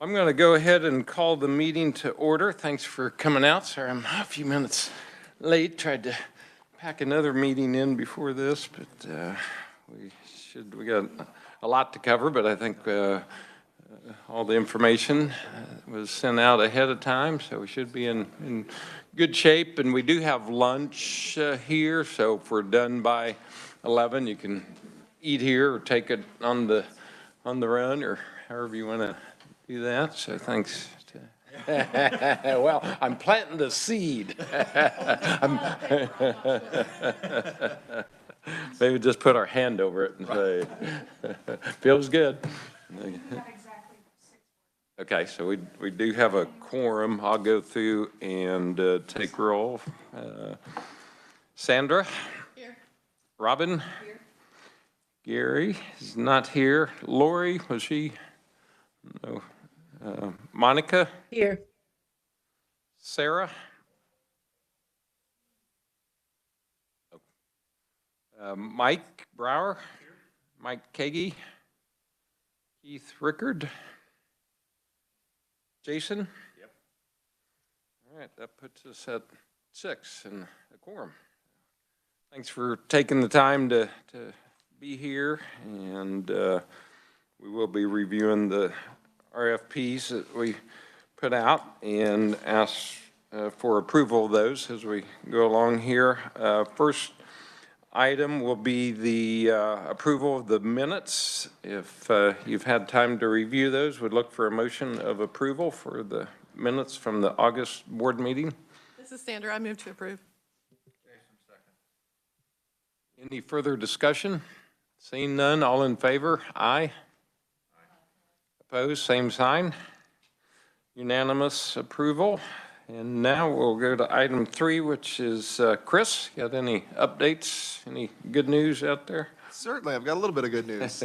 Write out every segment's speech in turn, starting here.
I'm going to go ahead and call the meeting to order. Thanks for coming out. Sorry, I'm a few minutes late. Tried to pack another meeting in before this, but we got a lot to cover, but I think all the information was sent out ahead of time, so we should be in good shape. And we do have lunch here, so if we're done by 11, you can eat here or take it on the run or however you want to do that. So thanks. Well, I'm planting the seed. Maybe just put our hand over it and say, feels good. Okay, so we do have a quorum. I'll go through and take roll. Sandra? Here. Robin? Here. Gary is not here. Lori, was she? No. Monica? Here. Sarah? Mike Brower? Here. Mike Kagi? Keith Rickard? Jason? Yep. All right, that puts us at 6 in a quorum. Thanks for taking the time to be here, and we will be reviewing the RFPs that we put out and ask for approval of those as we go along here. First item will be the approval of the minutes. If you've had time to review those, we'd look for a motion of approval for the minutes from the August board meeting. This is Sandra. I move to approve. Jason, second. Any further discussion? Seeing none, all in favor? Aye. Aye. Opposed, same sign. Unanimous approval. And now we'll go to item 3, which is Chris. Got any updates? Any good news out there? Certainly, I've got a little bit of good news.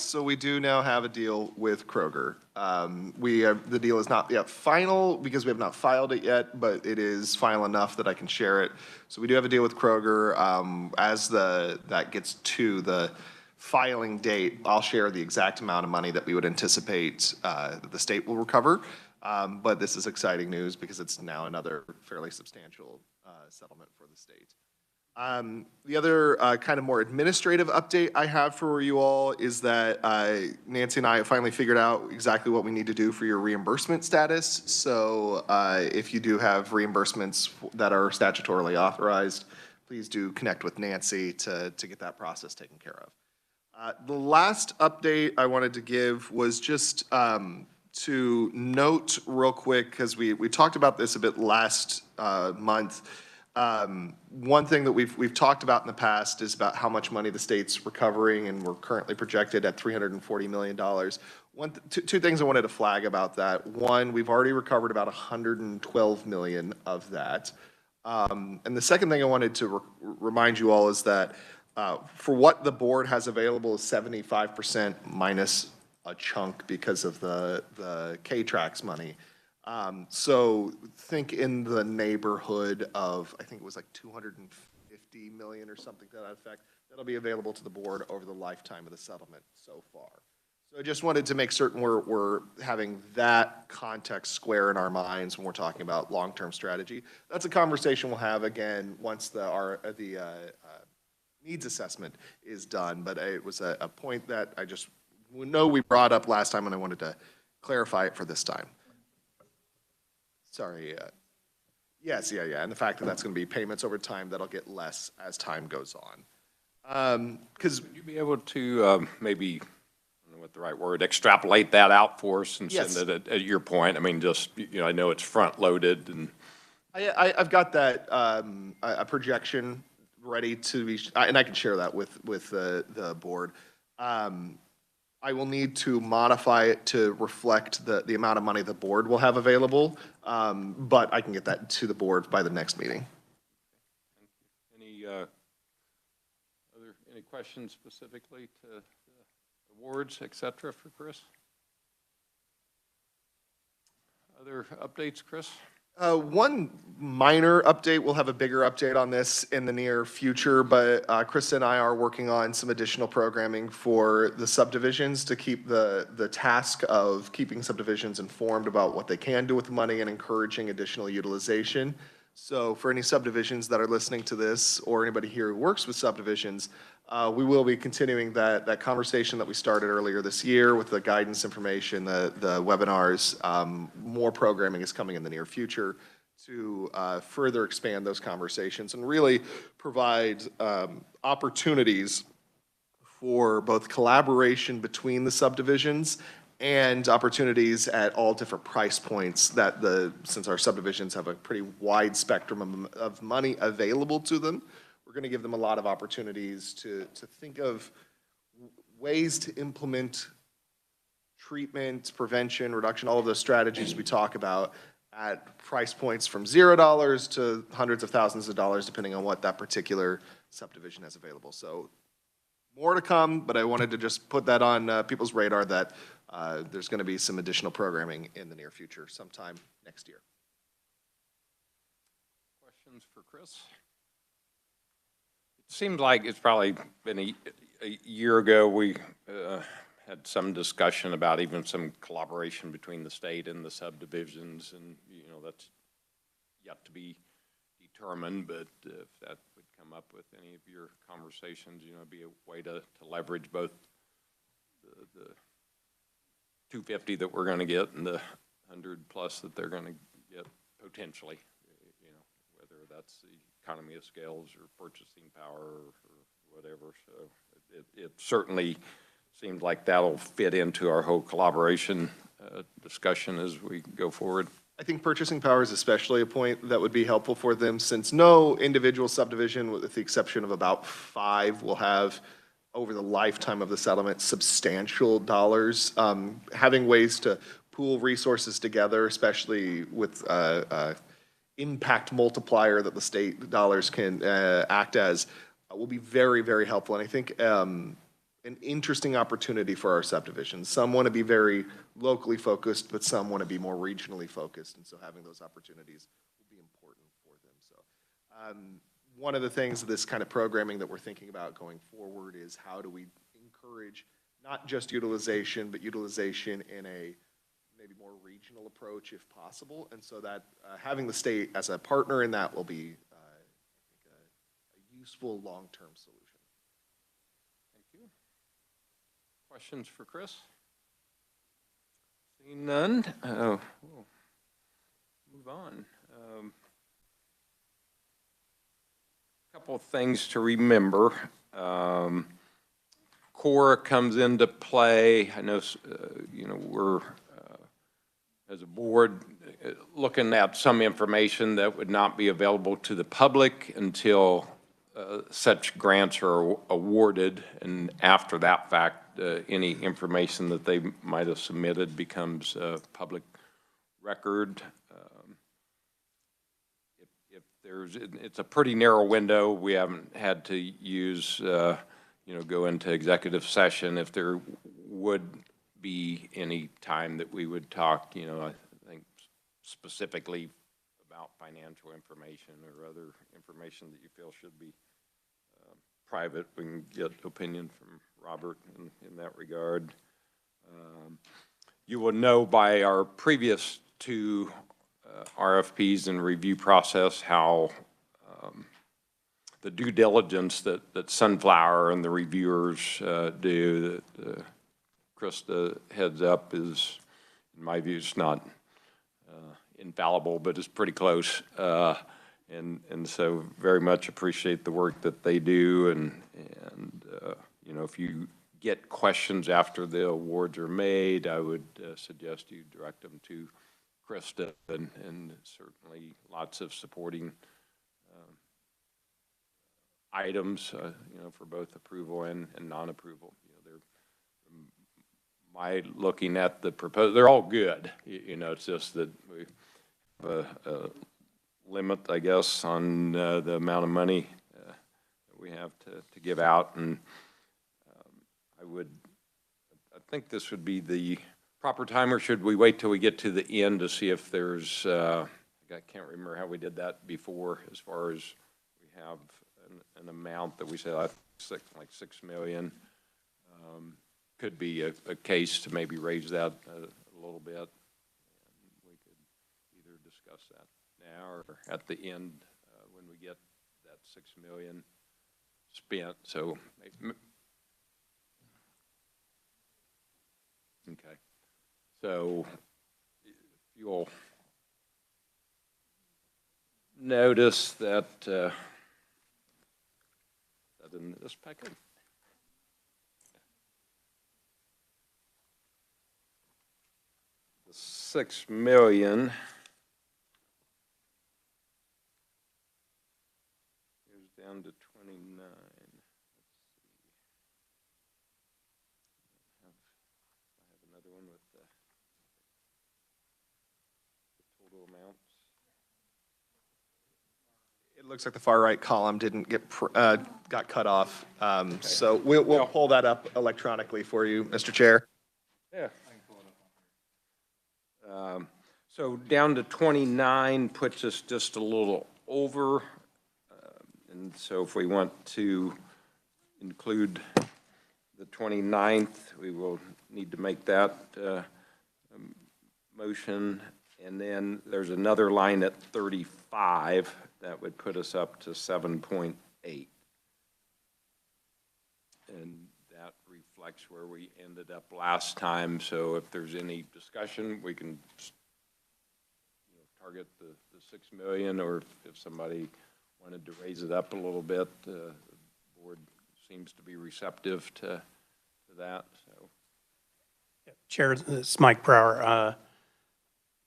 So we do now have a deal with Kroger. The deal is not yet final because we have not filed it yet, but it is final enough that I can share it. So we do have a deal with Kroger. As that gets to the filing date, I'll share the exact amount of money that we would anticipate that the state will recover. But this is exciting news because it's now another fairly substantial settlement for the state. The other kind of more administrative update I have for you all is that Nancy and I have finally figured out exactly what we need to do for your reimbursement status. So if you do have reimbursements that are statutorily authorized, please do connect with Nancy to get that process taken care of. The last update I wanted to give was just to note real quick, because we talked about this a bit last month. One thing that we've talked about in the past is about how much money the state's recovering, and we're currently projected at $340 million. Two things I wanted to flag about that. One, we've already recovered about $112 million of that. And the second thing I wanted to remind you all is that for what the board has available is 75% minus a chunk because of the K-Trax money. So think in the neighborhood of, I think it was like 250 million or something to that effect, that'll be available to the board over the lifetime of the settlement so far. So I just wanted to make certain we're having that context square in our minds when we're talking about long-term strategy. That's a conversation we'll have again once the needs assessment is done, but it was a point that I just know we brought up last time and I wanted to clarify it for this time. Sorry. Yes, yeah. And the fact that that's going to be payments over time, that'll get less as time goes on. Because would you be able to maybe, I don't know what the right word, extrapolate that out for us and yes. send it at your point? I mean, just, I know it's front loaded and. I've got that, a projection ready to be, and I can share that with the board. I will need to modify it to reflect the amount of money the board will have available, but I can get that to the board by the next meeting. Any questions specifically to the awards, et cetera, for Chris? Other updates, Chris? One minor update, we'll have a bigger update on this in the near future, but Krista and I are working on some additional programming for the subdivisions to keep the task of keeping subdivisions informed about what they can do with the money and encouraging additional utilization. So for any subdivisions that are listening to this, or anybody here who works with subdivisions, we will be continuing that conversation that we started earlier this year with the guidance information, the webinars. More programming is coming in the near future to further expand those conversations and really provide opportunities for both collaboration between the subdivisions and opportunities at all different price points that since our subdivisions have a pretty wide spectrum of money available to them, we're going to give them a lot of opportunities to think of ways to implement treatment, prevention, reduction, all of those strategies we talk about at price points from $0 to hundreds of thousands of dollars, depending on what that particular subdivision has available. So more to come, but I wanted to just put that on people's radar that there's going to be some additional programming in the near future, sometime next year. Questions for Chris? It seems like it's probably been a year ago we had some discussion about even some collaboration between the state and the subdivisions, and that's yet to be determined, but if that would come up with any of your conversations, it'd be a way to leverage both the 250 that we're going to get and the 100 plus that they're going to get potentially, whether that's the economy of scales or purchasing power or whatever. So it certainly seems like that'll fit into our whole collaboration discussion as we go forward. I think purchasing power is especially a point that would be helpful for them, since no individual subdivision, with the exception of about 5, will have, over the lifetime of the settlement, substantial dollars. Having ways to pool resources together, especially with impact multiplier that the state dollars can act as, will be very, very helpful. And I think an interesting opportunity for our subdivisions. Some want to be very locally focused, but some want to be more regionally focused. And so having those opportunities will be important for them. So one of the things of this kind of programming that we're thinking about going forward is how do we encourage not just utilization, but utilization in a maybe more regional approach if possible. And so that having the state as a partner in that will be, I think, a useful long-term solution. Thank you. Questions for Chris? Seeing none, we'll move on. A couple of things to remember. CORE comes into play. I know, we're, as a board, looking at some information that would not be available to the public until such grants are awarded, and after that fact, any information that they might have submitted becomes public record. If it's a pretty narrow window. We haven't had to use, go into executive session. If there would be any time that we would talk, I think specifically about financial information or other information that you feel should be private, we can get opinion from Robert in that regard. You will know by our previous 2 RFPs and review process how the due diligence that Sunflower and the reviewers do, that Krista heads up, is, in my view, is not infallible, but it's pretty close. And so very much appreciate the work that they do. And if you get questions after the awards are made, I would suggest you direct them to Krista, and certainly lots of supporting items, for both approval and non-approval. My looking at the proposal, they're all good. It's just that we have a limit, I guess, on the amount of money that we have to give out. And I think this would be the proper time, or should we wait till we get to the end to see if there's, I I can't remember how we did that before, as far as we have an amount that we say like 6 million. Could be a case to maybe raise that a little bit. And we could either discuss that now or at the end when we get that 6 million spent. So, okay. So you'll notice that that in this packet. The 6 million goes down to 29. I have another one with the total amounts. It looks like the far right column didn't get, got cut off. So we'll pull that up electronically for you, Mr. Chair. Yeah. So down to 29 puts us just a little over. And so if we want to include the 29th, we will need to make that motion. And then there's another line at 35 that would put us up to 7.8. And that reflects where we ended up last time. So if there's any discussion, we can target the 6 million, or if somebody wanted to raise it up a little bit, the board seems to be receptive to that. So, Chair, it's Mike Brower.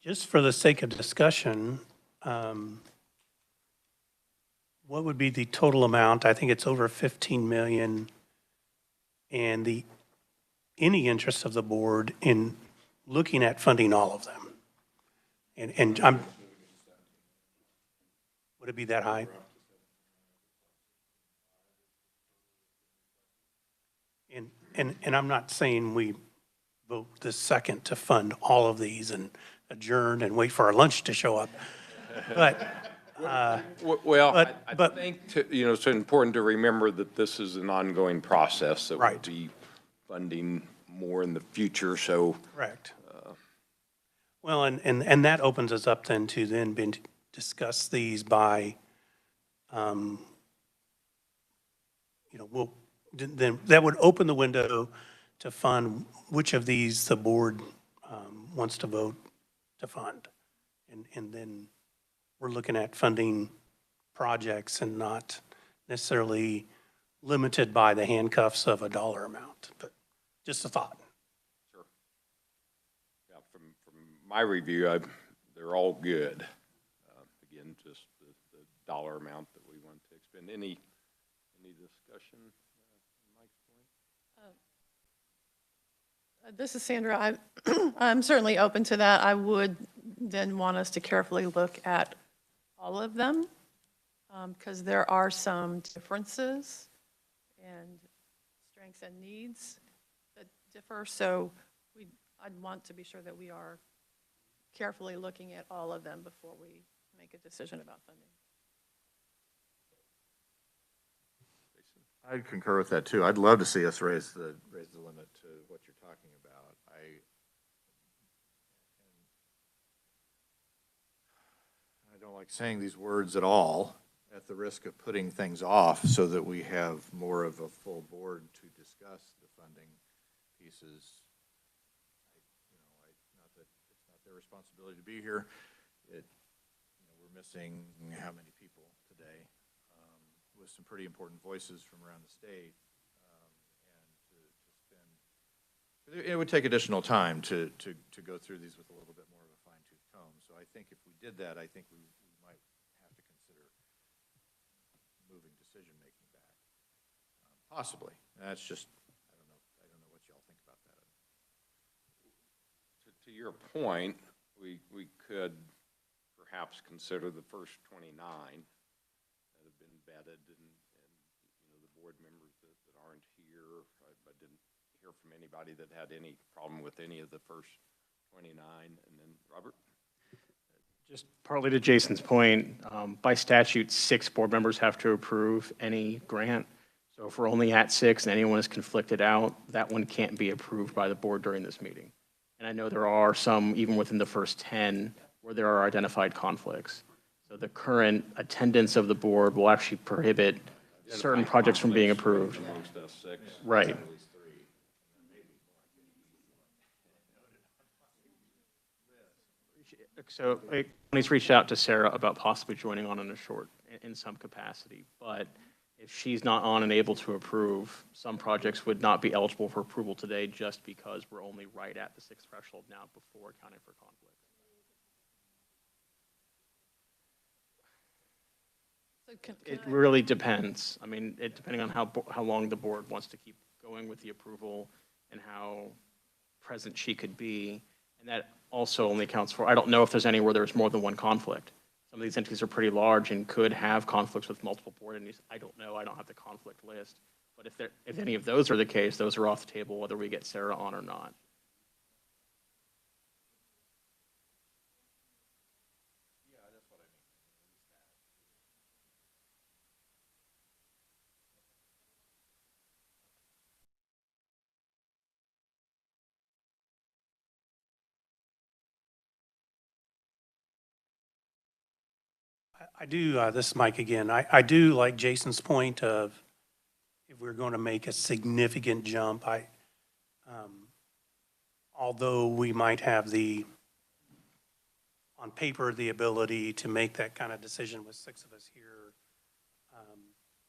Just for the sake of discussion, what would be the total amount? I think it's over 15 million. And any interest of the board in looking at funding all of them? And would it be that high? And I'm not saying we vote this second to fund all of these and adjourn and wait for our lunch to show up. But, well, but I think, it's important to remember that this is an ongoing process that will Right. be funding more in the future, so. correct. Well, and that opens us up then to discuss these by, then that would open the window to fund which of these the board wants to vote to fund. And then we're looking at funding projects and not necessarily limited by the handcuffs of a dollar amount, but just a thought. Sure. Yeah, from my review, they're all good. Again, just the dollar amount that we want to expend. Any discussion from Mike's point? This is Sandra. I'm certainly open to that. I would then want us to carefully look at all of them because there are some differences and strengths and needs that differ. So I'd want to be sure that we are carefully looking at all of them before we make a decision about funding. I'd concur with that too. I'd love to see us raise the limit to what you're talking about. I don't like saying these words at all, at the risk of putting things off so that we have more of a full board to discuss the funding pieces. Not that it's not their responsibility to be here. We're missing how many people today? With some pretty important voices from around the state, and to spend, it would take additional time to go through these with a little bit more of a fine-tooth comb. So I think if we did that, I think we might have to consider moving decision-making back, possibly. That's just, I don't know what y'all think about that. To your point, we could perhaps consider the first 29 that have been vetted, and the board members that aren't here. I didn't hear from anybody that had any problem with any of the first 29. And then Robert? Just partly to Jason's point, by statute, 6 board members have to approve any grant. So if we're only at 6 and anyone is conflicted out, that one can't be approved by the board during this meeting. And I know there are some, even within the first 10, where there are identified conflicts. So the current attendance of the board will actually prohibit certain projects from being approved. Amongst us 6. Right. So Tony's reached out to Sarah about possibly joining on in a short, in some capacity. But if she's not on and able to approve, some projects would not be eligible for approval today just because we're only right at the 6th threshold now before accounting for conflict. So can It I- really depends. I mean, depending on how long the board wants to keep going with the approval and how present she could be. And that also only accounts for, I don't know if there's any where there's more than one conflict. Some of these entities are pretty large and could have conflicts with multiple board entities. I don't know. I don't have the conflict list. But if any of those are the case, those are off the table, whether we get Sarah on or not. I do, this is Mike again. I do like Jason's point of if we're going to make a significant jump, although we might have on paper, the ability to make that kind of decision with 6 of us here,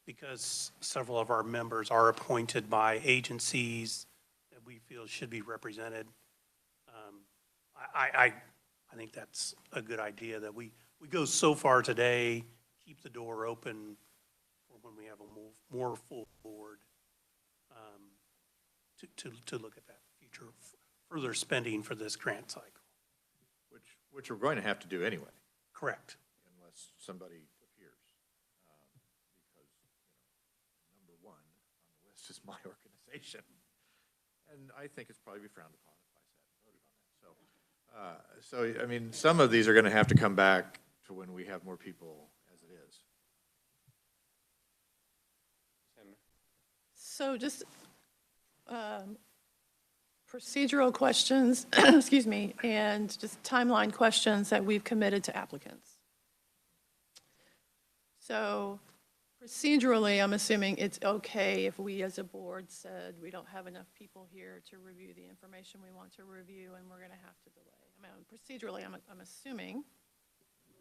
because several of our members are appointed by agencies that we feel should be represented. I think that's a good idea that we go so far today, keep the door open for when we have a more full board to look at that future further spending for this grant cycle. Which we're going to have to do anyway, Correct. unless somebody appears. Because, number 1 on the list is my organization. And I think it's probably frowned upon if I sat and voted on that. So, I mean, some of these are going to have to come back to when we have more people as it is. So just procedural questions, excuse me, and just timeline questions that we've committed to applicants. So procedurally, I'm assuming it's okay if we as a board said we don't have enough people here to review the information we want to review and we're going to have to delay. I mean, procedurally, I'm assuming.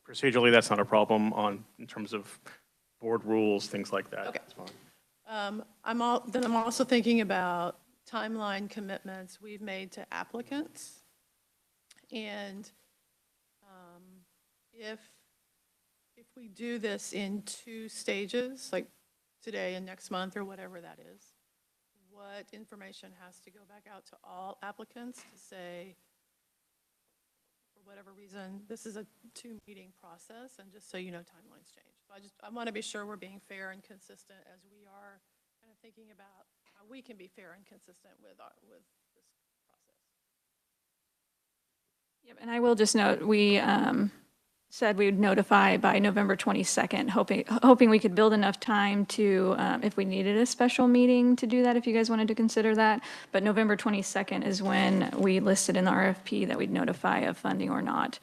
Procedurally, that's not a problem in terms of board rules, things like that. Okay. That's fine. I'm also thinking about timeline commitments we've made to applicants. And if we do this in 2 stages, like today and next month or whatever that is, what information has to go back out to all applicants to say, for whatever reason, this is a 2-meeting process, and just so you know, timelines change. So I want to be sure we're being fair and consistent as we are kind of thinking about how we can be fair and consistent with this process. Yep, and I will just note, we said we would notify by November 22nd, hoping we could build enough time to, if we needed a special meeting to do that, if you guys wanted to consider that. But November 22nd is when we listed in the RFP that we'd notify of funding or not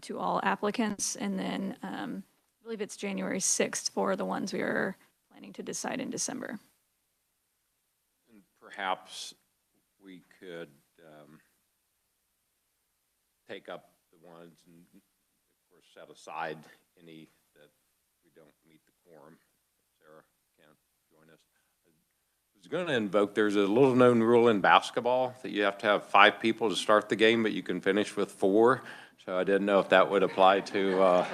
to all applicants. And then I believe it's January 6th for the ones we are planning to decide in December. And perhaps we could take up the ones and, of course, set aside any that we don't meet the quorum. If Sarah can't join us. I was going to invoke, there's a little known rule in basketball that you have to have 5 people to start the game, but you can finish with 4. So I didn't know if that would apply to,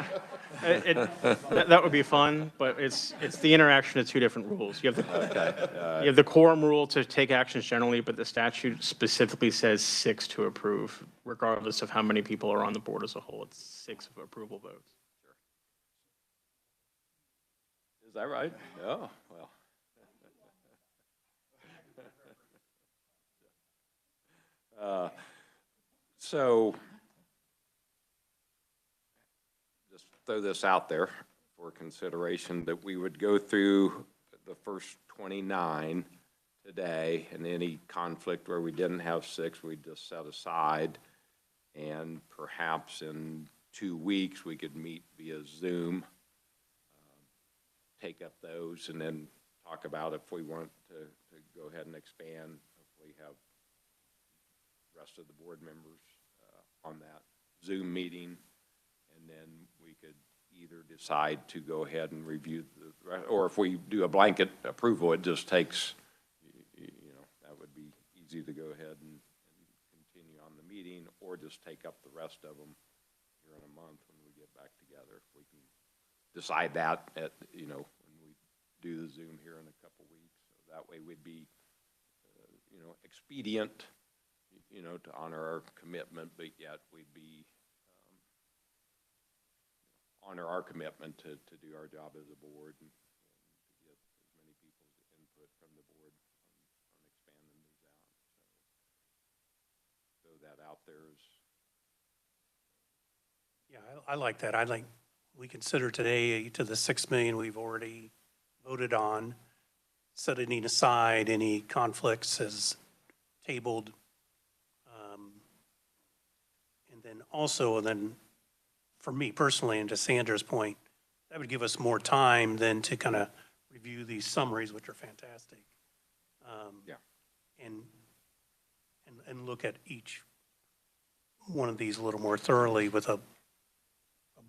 That would be fun, but it's the interaction of 2 different rules. You have the quorum rule to take actions generally, but the statute specifically says 6 to approve, regardless of how many people are on the board as a whole. It's 6 approval votes. is that right? Oh, well. So throw this out there for consideration, that we would go through the first 29 today, and any conflict where we didn't have 6, we'd just set aside. And perhaps in 2 weeks, we could meet via Zoom, take up those, and then talk about if we want to go ahead and expand, if we have the rest of the board members on that Zoom meeting. And then we could either decide to go ahead and review or if we do a blanket approval, it just takes, that would be easy to go ahead and continue on the meeting, or just take up the rest of them here in a month when we get back together. If we can decide that at, when we do the Zoom here in a couple weeks. So that way we'd be, expedient, to honor our commitment, but yet we'd be, honor our commitment to do our job as a board and to get as many people's input from the board on expanding these out. So throw that out there is. Yeah, I like that. We consider today to the 6 million we've already voted on, setting aside any conflicts as tabled. And then also, for me personally, and to Sandra's point, that would give us more time then to kind of review these summaries, which are fantastic. Yeah. And look at each one of these a little more thoroughly with a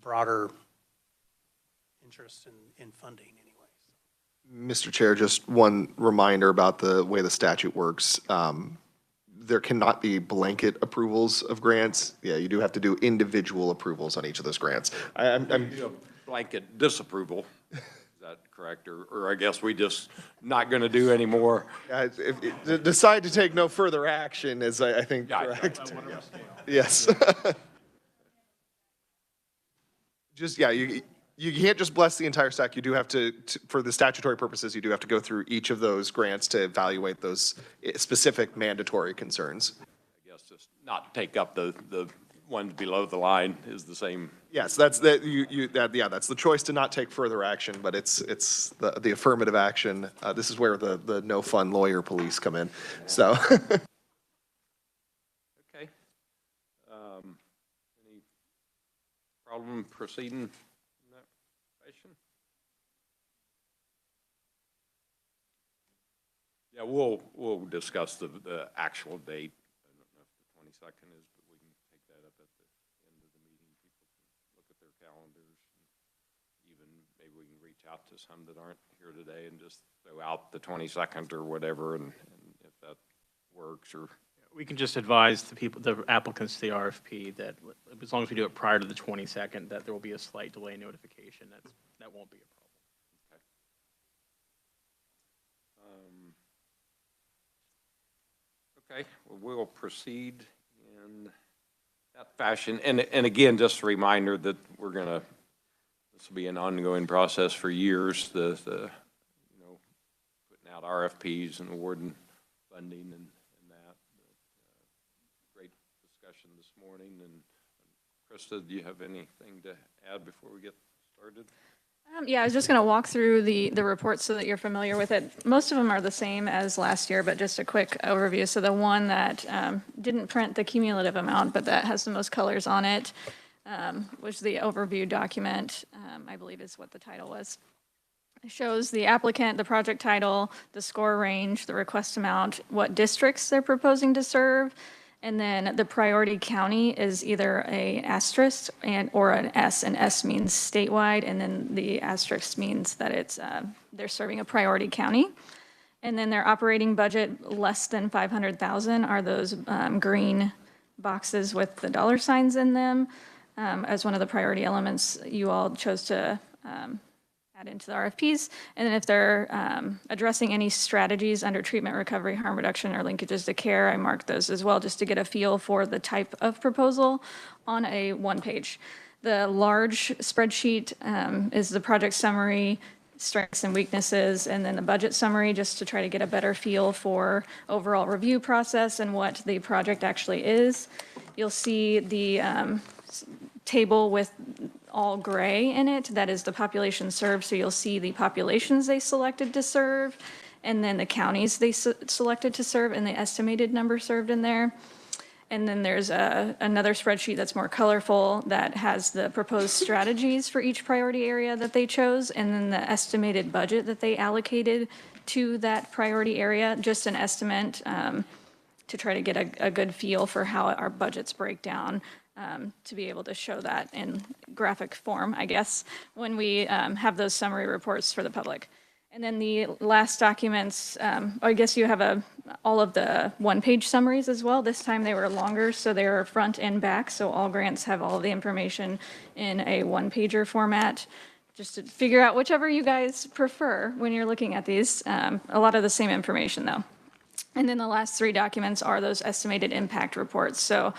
broader interest in funding anyway. Mr. Chair, just one reminder about the way the statute works. There cannot be blanket approvals of grants. Yeah, you do have to do individual approvals on each of those grants. I'm Do a blanket disapproval, is that correct? Or I guess we just not going to do any more. decide to take no further action is, I think, Yeah, correct. Yes. Just, yeah, you can't just bless the entire stack. You do have to, for the statutory purposes, you do have to go through each of those grants to evaluate those specific mandatory concerns. I guess just not take up the ones below the line is the same. Yes, that's that's the choice to not take further action, but it's the affirmative action. This is where the no fun lawyer police come in. So. Okay. Any problem proceeding in that fashion? Yeah, we'll discuss the actual date. I don't know if the 22nd is, but we can take that up at the end of the meeting. People can look at their calendars, and even maybe we can reach out to some that aren't here today and just throw out the 22nd or whatever, and if that works. Or We can just advise the applicants to the RFP that as long as we do it prior to the 22nd, that there will be a slight delay in notification. That won't be a problem. Okay, well, we'll proceed in that fashion. And again, just a reminder that this will be an ongoing process for years, putting out RFPs and awarding funding and that. Great discussion this morning. And Krista, do you have anything to add before we get started? Yeah, I was just going to walk through the reports so that you're familiar with it. Most of them are the same as last year, but just a quick overview. So the one that didn't print the cumulative amount, but that has the most colors on it, was the overview document, I believe is what the title was. It shows the applicant, the project title, the score range, the request amount, what districts they're proposing to serve, and then the priority county is either a asterisk or an S, and S means statewide, and then the asterisk means that it's they're serving a priority county. And then their operating budget less than 500,000 are those green boxes with the dollar signs in them. As one of the priority elements you all chose to add into the RFPs. And then if they're addressing any strategies under treatment, recovery, harm reduction, or linkages to care, I marked those as well just to get a feel for the type of proposal on a one page. The large spreadsheet is the project summary, strengths and weaknesses, and then the budget summary just to try to get a better feel for overall review process and what the project actually is. You'll see the table with all gray in it, that is the population served. So you'll see the populations they selected to serve, and then the counties they selected to serve, and the estimated number served in there. And then there's another spreadsheet that's more colorful that has the proposed strategies for each priority area that they chose, and then the estimated budget that they allocated to that priority area, just an estimate to try to get a good feel for how our budgets break down, to be able to show that in graphic form, I guess, when we have those summary reports for the public. And then the last documents, I guess you have all of the one-page summaries as well. This time they were longer, so they were front and back, so all grants have all of the information in a one-pager format, just to figure out whichever you guys prefer when you're looking at these. A lot of the same information, though. And then the last 3 documents are those estimated impact reports. So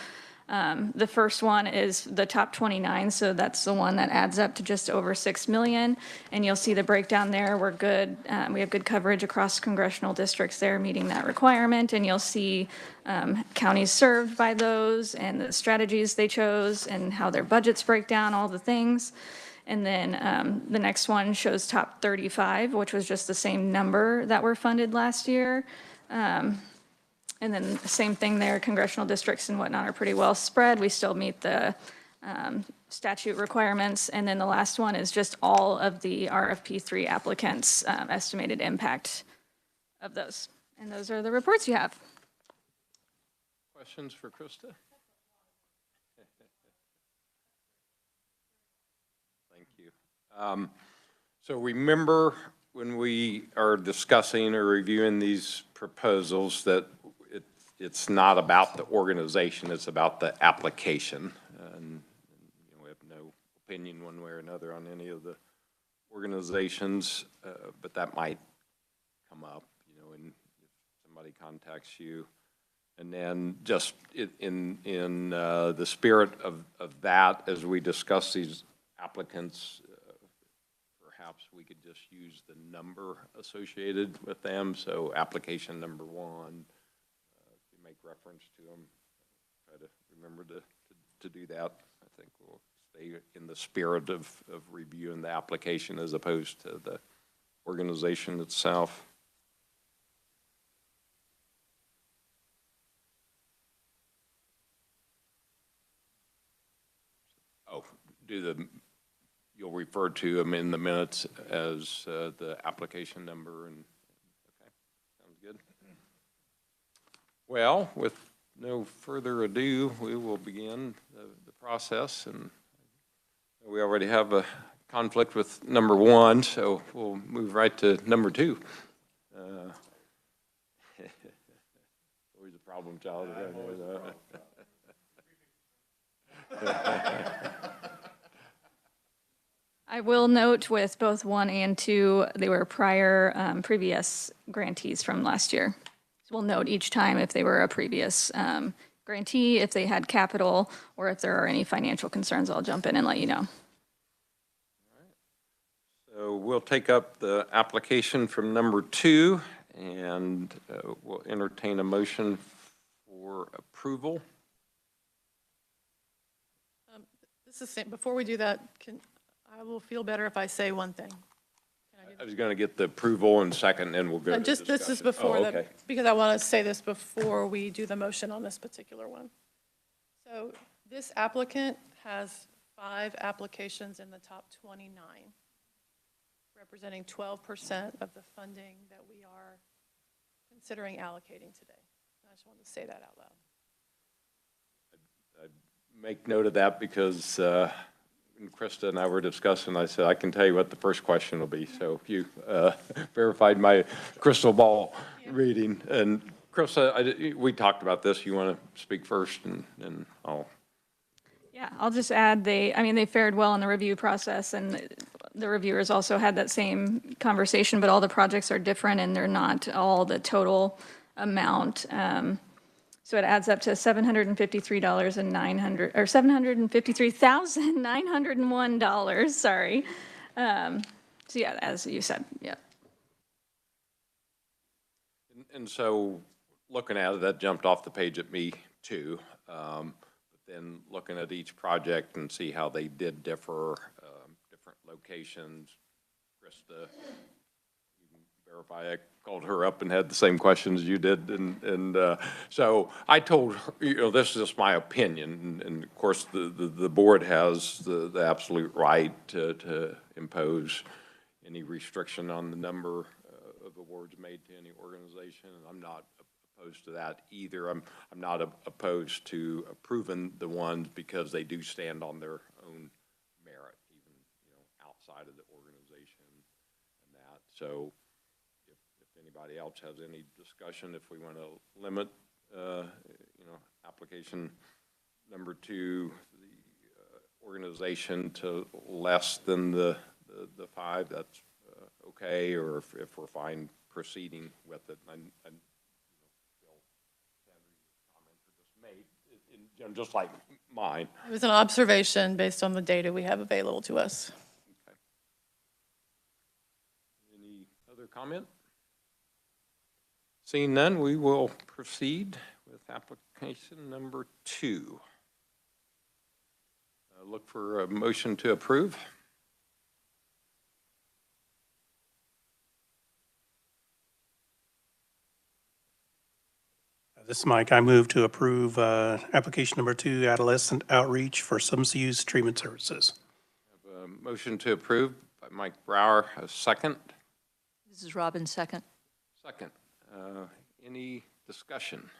the first one is the top 29, so that's the one that adds up to just over 6 million. And you'll see the breakdown there. We're good. We have good coverage across congressional districts there meeting that requirement. And you'll see counties served by those and the strategies they chose and how their budgets break down, all the things. And then the next one shows top 35, which was just the same number that were funded last year. And then the same thing there, congressional districts and whatnot are pretty well spread. We still meet the statute requirements. And then the last one is just all of the RFP3 applicants' estimated impact of those. And those are the reports you have. Questions for Krista? Thank you. So remember when we are discussing or reviewing these proposals that it's not about the organization, it's about the application. And we have no opinion one way or another on any of the organizations, but that might come up, and if somebody contacts you. And then just in the spirit of that, as we discuss these applicants, perhaps we could just use the number associated with them. So application number 1, if we make reference to them, try to remember to do that. I think we'll stay in the spirit of reviewing the application as opposed to the organization itself. Oh, you'll refer to them in the minutes as the application number, and okay, sounds good. Well, with no further ado, we will begin the process, and we already have a conflict with number 1, so we'll move right to number 2. Always a problem child. I will note with both 1 and 2, they were previous grantees from last year. So we'll note each time if they were a previous grantee, if they had capital, or if there are any financial concerns, I'll jump in and let you know. So we'll take up the application from number 2, and we'll entertain a motion for approval. This is, before we do that, I will feel better if I say one thing. I was going to get the approval in second, and we'll go to discussion. This is before Oh, that, okay. because I want to say this before we do the motion on this particular one. So this applicant has 5 applications in the top 29, representing 12% of the funding that we are considering allocating today. I just wanted to say that out loud. I make note of that because when Krista and I were discussing, I said, I can tell you what the first question will be. So you verified my crystal ball reading. And Krista, we talked about this. You want to speak first, and I'll. Yeah, I'll just add, they fared well in the review process, and the reviewers also had that same conversation, but all the projects are different, and they're not all the total amount. So it adds up to $753,901, sorry. So yeah, as you said, yeah. And so looking at it, that jumped off the page at me too. But then looking at each project and see how they did differ, different locations. Krista, you can verify, I called her up and had the same questions you did, and so I told her, you know, this is just my opinion, and of course, the board has the absolute right to impose any restriction on the number of awards made to any organization, and I'm not opposed to that either. I'm not opposed to approving the ones because they do stand on their own merit, even, you know, outside of the organization and that. So if anybody else has any discussion, if we want to limit, you know, application number 2, the organization to less than the 5, that's okay, or if we're fine proceeding with it. And you know, Sandra, your comments are just made, in, just like mine. It was an observation based on the data we have available to us. Okay. Any other comment? Seeing none, we will proceed with application number 2. Look for a motion to approve. This is Mike. I move to approve application number 2, adolescent outreach for substance use treatment services. Have a motion to approve by Mike Brower, a second. This is Robin, second. Second. Any discussion?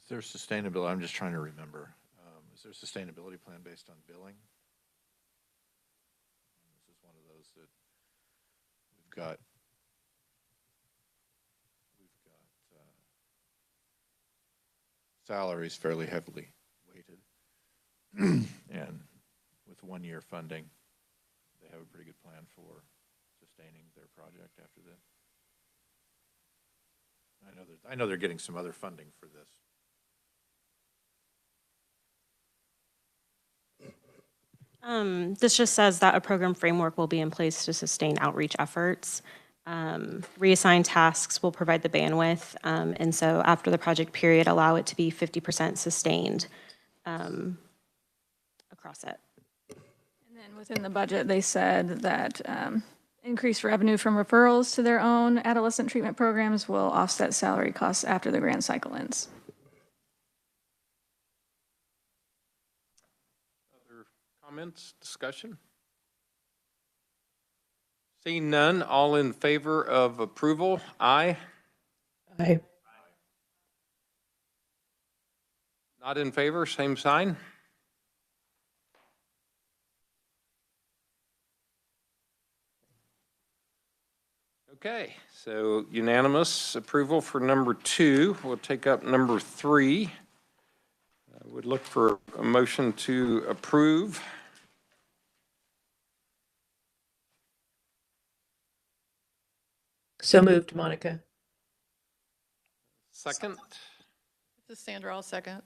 Is there sustainability? I'm just trying to remember. Is there a sustainability plan based on billing? This is one of those that we've got salaries fairly heavily weighted. And with 1-year funding, they have a pretty good plan for sustaining their project after this. I know they're getting some other funding for this. This just says that a program framework will be in place to sustain outreach efforts. Reassigned tasks will provide the bandwidth, and so after the project period, allow it to be 50% sustained across it. And then within the budget, they said that increased revenue from referrals to their own adolescent treatment programs will offset salary costs after the grant cycle ends. Other comments, discussion? Seeing none, all in favor of approval, aye. Aye. Not in favor, same sign. Okay, so unanimous approval for number 2. We'll take up number 3. I would look for a motion to approve. So moved, Monica. Second, This is Sandra, I'll second.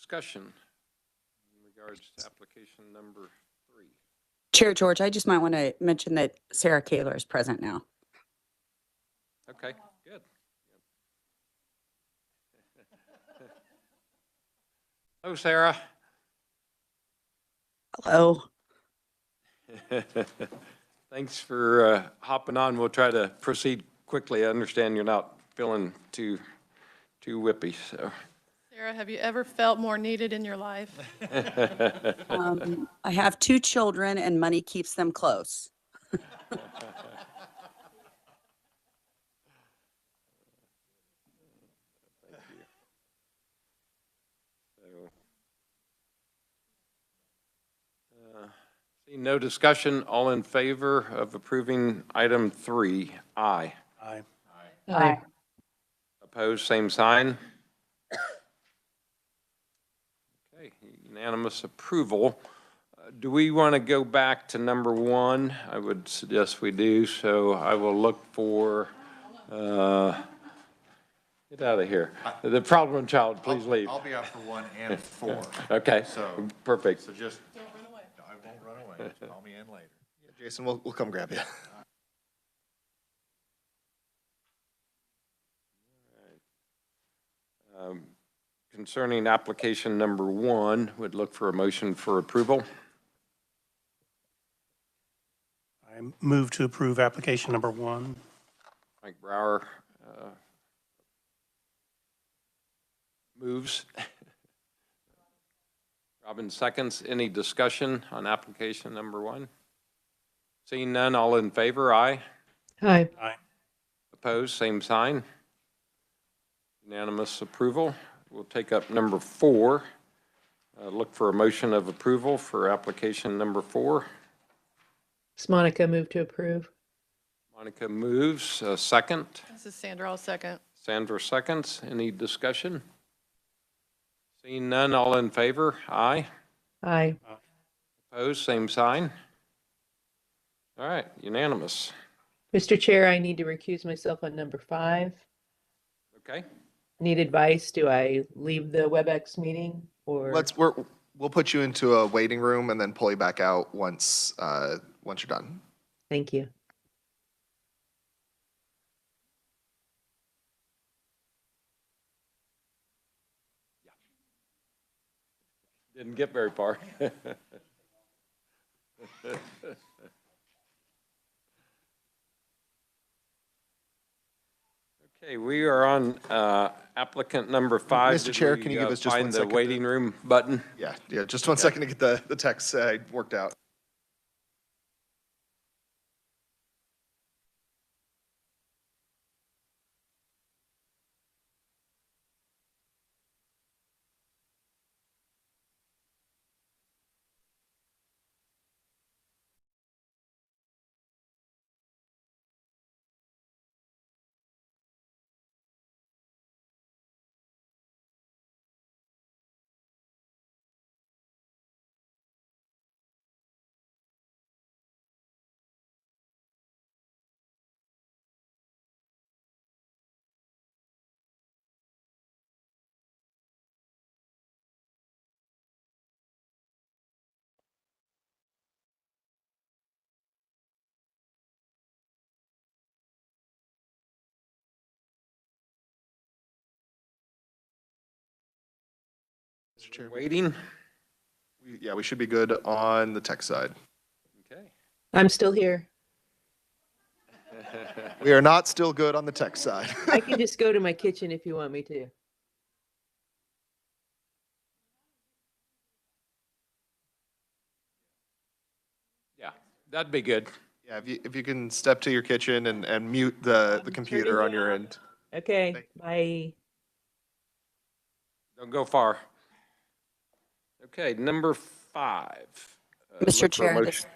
discussion in regards to application number 3. Chair George, I just might want to mention that Sarah Kaler is present now. Okay, good. Hello, Sarah. Hello. Thanks for hopping on. We'll try to proceed quickly. I understand you're not feeling too whippy, so. Sarah, have you ever felt more needed in your life? I have 2 children and money keeps them close. Seeing no discussion, all in favor of approving item 3, aye. Aye. Aye. Opposed, same sign. Okay, unanimous approval. Do we want to go back to number 1? I would suggest we do, so I will look for, get out of here. The problem child, please leave. I'll be out for 1 and 4. Okay, So, perfect. so just. Don't run away. I won't run away. Just call me in later. Jason, we'll come grab you. Concerning application number 1, would look for a motion for approval. I move to approve application number 1. Mike Brower moves. Robin seconds. Any discussion on application number 1? Seeing none, all in favor, aye. Aye. Aye. Opposed, same sign. Unanimous approval. We'll take up number 4. Look for a motion of approval for application number 4. Monica, move to approve. Monica moves. Second. This is Sandra, I'll second. Sandra seconds. Any discussion? Seeing none, all in favor? Aye. Aye. Opposed, same sign. All right, unanimous. Mr. Chair, I need to recuse myself on number 5. Okay. Need advice. Do I leave the WebEx meeting or? We'll put you into a waiting room and then pull you back out once you're done. Thank you. Didn't get very far. Okay, we are on applicant number 5. Mr. Chair, can you give us just one find second the to- waiting room button? Yeah, just 1 second to get the text worked out. Mr. Chair, Waiting? we should be good on the tech side. Okay. I'm still here. We are not still good on the tech side. I can just go to my kitchen if you want me to. Yeah, that'd be good. Yeah, if you can step to your kitchen and mute the computer turning on your it end. Okay, Thank bye. Don't go far. Okay, number 5. Mr. Look for a Chair, motion.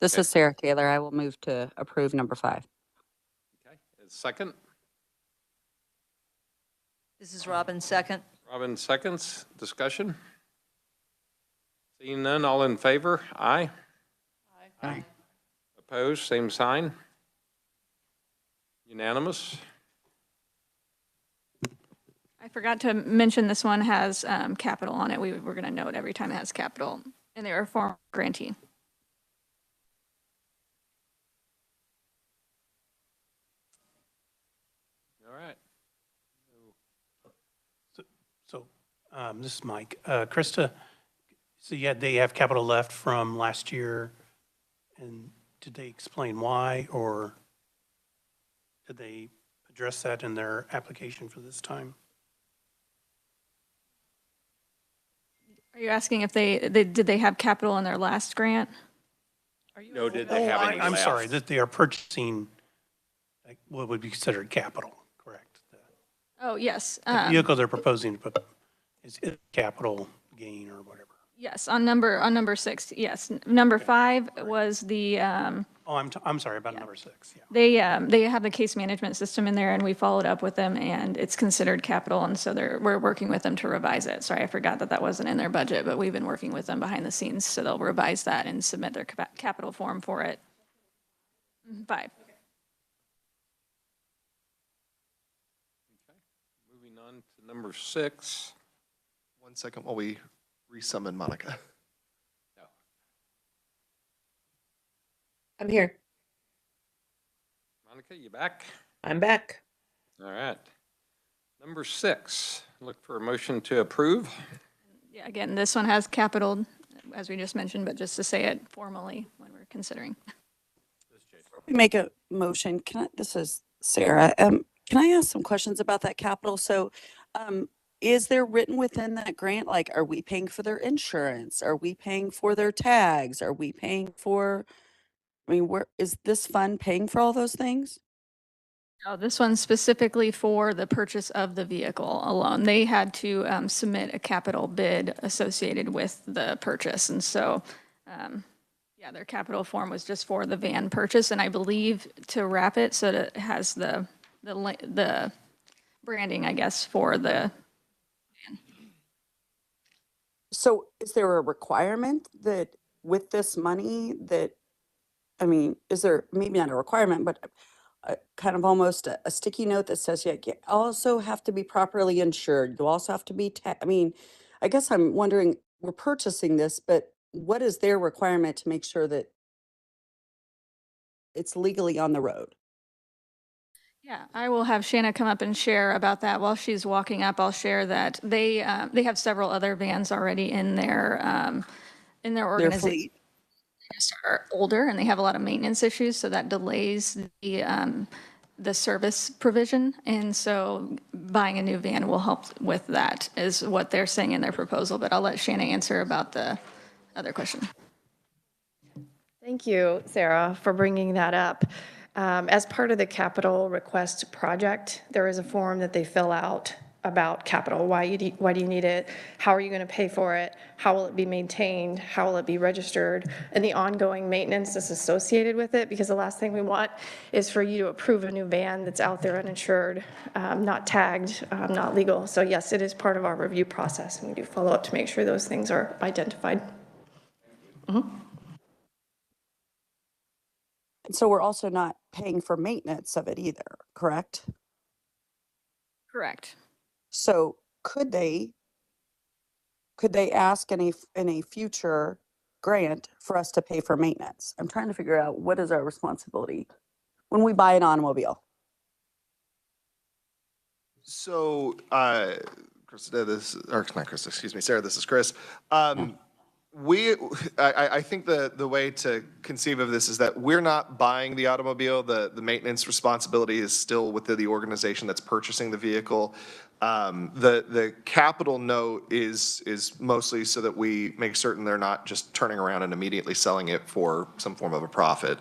this Okay. is Sarah Taylor. I will move to approve number 5. Okay, second. This is Robin, second. Robin seconds. Discussion? Seeing none, all in favor? Aye. Aye. Opposed, same sign. Unanimous. I forgot to mention this one has capital on it. We're going to note every time it has capital, and they're a former grantee. All right. So this is Mike. Krista, so yeah, they have capital left from last year, and did they explain why, or did they address that in their application for this time? Are you asking if did they have capital in their last grant? No, did they have any I'm left? sorry, that they are purchasing like what would be considered capital, correct? Oh, yes. The vehicle they're proposing to put is capital gain or whatever. Yes, on number 6, yes. Number 5 was the, Oh, I'm sorry about number 6, yeah. they have the case management system in there, and we followed up with them, and it's considered capital, and so we're working with them to revise it. Sorry, I forgot that wasn't in their budget, but we've been working with them behind the scenes, so they'll revise that and submit their capital form for it. 5. Moving on to number 6. 1 second while we resummon Monica. I'm here. Monica, you back? I'm back. All right. Number 6, look for a motion to approve. Yeah, again, this one has capital, as we just mentioned, but just to say it formally when we're considering. We make a motion. This is Sarah. Can I ask some questions about that capital? So, is there written within that grant, like, are we paying for their insurance? Are we paying for their tags? Are we paying for, I mean, where, is this fund paying for all those things? Oh, this one's specifically for the purchase of the vehicle alone. They had to submit a capital bid associated with the purchase. And so, yeah, their capital form was just for the van purchase. And I believe to wrap it so that it has the branding, I guess, for the van. So is there a requirement that with this money that, I mean, is there maybe not a requirement, but kind of almost a sticky note that says, yeah, you also have to be properly insured. You also have to be, I mean, I guess I'm wondering, we're purchasing this, but what is their requirement to make sure that it's legally on the road? Yeah, I will have Shanna come up and share about that. While she's walking up, I'll share that they have several other vans already in their Their organization. fleet? Are older and they have a lot of maintenance issues, so that delays the service provision. And so buying a new van will help with that, is what they're saying in their proposal. But I'll let Shanna answer about the other question. Thank you, Sarah, for bringing that up. As part of the capital request project, there is a form that they fill out about capital. Why do you need it? How are you going to pay for it? How will it be maintained? How will it be registered? And the ongoing maintenance that's associated with it, because the last thing we want is for you to approve a new van that's out there uninsured, not tagged, not legal. So yes, it is part of our review process, and we do follow up to make sure those things are identified. And so we're also not paying for maintenance of it either, correct? Correct. So could they ask in a future grant for us to pay for maintenance? I'm trying to figure out what is our responsibility when we buy an automobile. So, Krista, or not Krista, excuse me, Sarah, this is Chris. I think the way to conceive of this is that we're not buying the automobile. The maintenance responsibility is still within the organization that's purchasing the vehicle. The capital note is mostly so that we make certain they're not just turning around and immediately selling it for some form of a profit.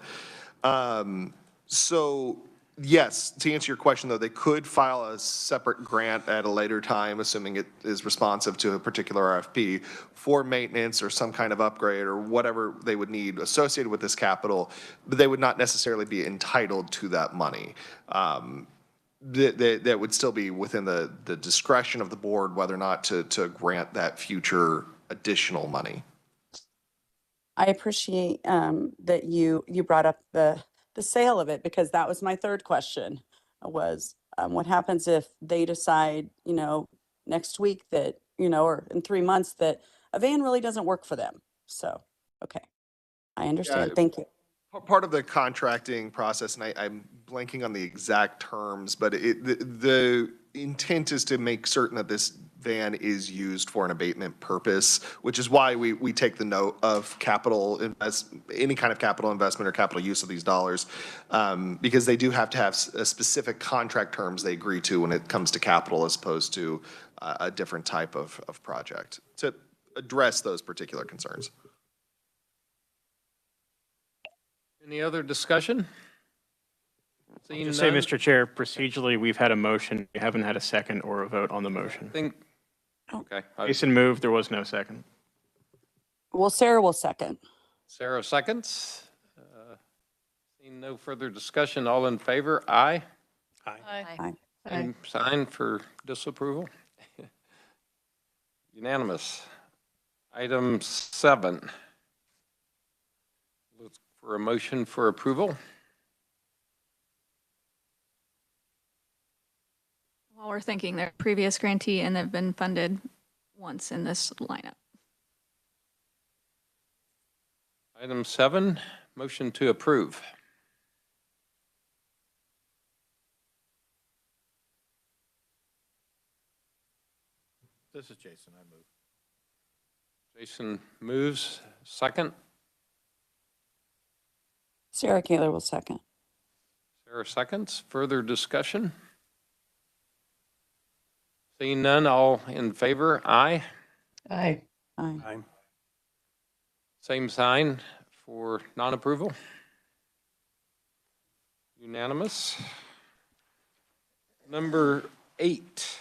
So yes, to answer your question though, they could file a separate grant at a later time, assuming it is responsive to a particular RFP for maintenance or some kind of upgrade or whatever they would need associated with this capital, but they would not necessarily be entitled to that money. That would still be within the discretion of the board whether or not to grant that future additional money. I appreciate that you brought up the sale of it, because that was my third question was what happens if they decide, next week that, or in 3 months that a van really doesn't work for them. So, okay, I understand. Yeah. Thank you. Part of the contracting process, and I'm blanking on the exact terms, but the intent is to make certain that this van is used for an abatement purpose, which is why we take the note of capital, as any kind of capital investment or capital use of these dollars, because they do have to have a specific contract terms they agree to when it comes to capital as opposed to a different type of project to address those particular concerns. Any other discussion? Seeing Just say, none, Mr. Chair, procedurally, we've had a motion. We haven't had a second or a vote on the motion. Okay. Jason moved, there was no second. Well, Sarah will second. Sarah seconds. Seeing no further discussion, all in favor, aye. Aye. Same sign for disapproval. Unanimous. Item 7. Look for a motion for approval. While we're thinking, they're a previous grantee and they've been funded once in this lineup. Item 7, motion to approve. This is Jason, I move. Jason moves, second. Sarah Kaler will second. Sarah seconds. Further discussion? Seeing none, all in favor? Aye. Aye. Aye. Aye. Same sign for non-approval. Unanimous. Number 8.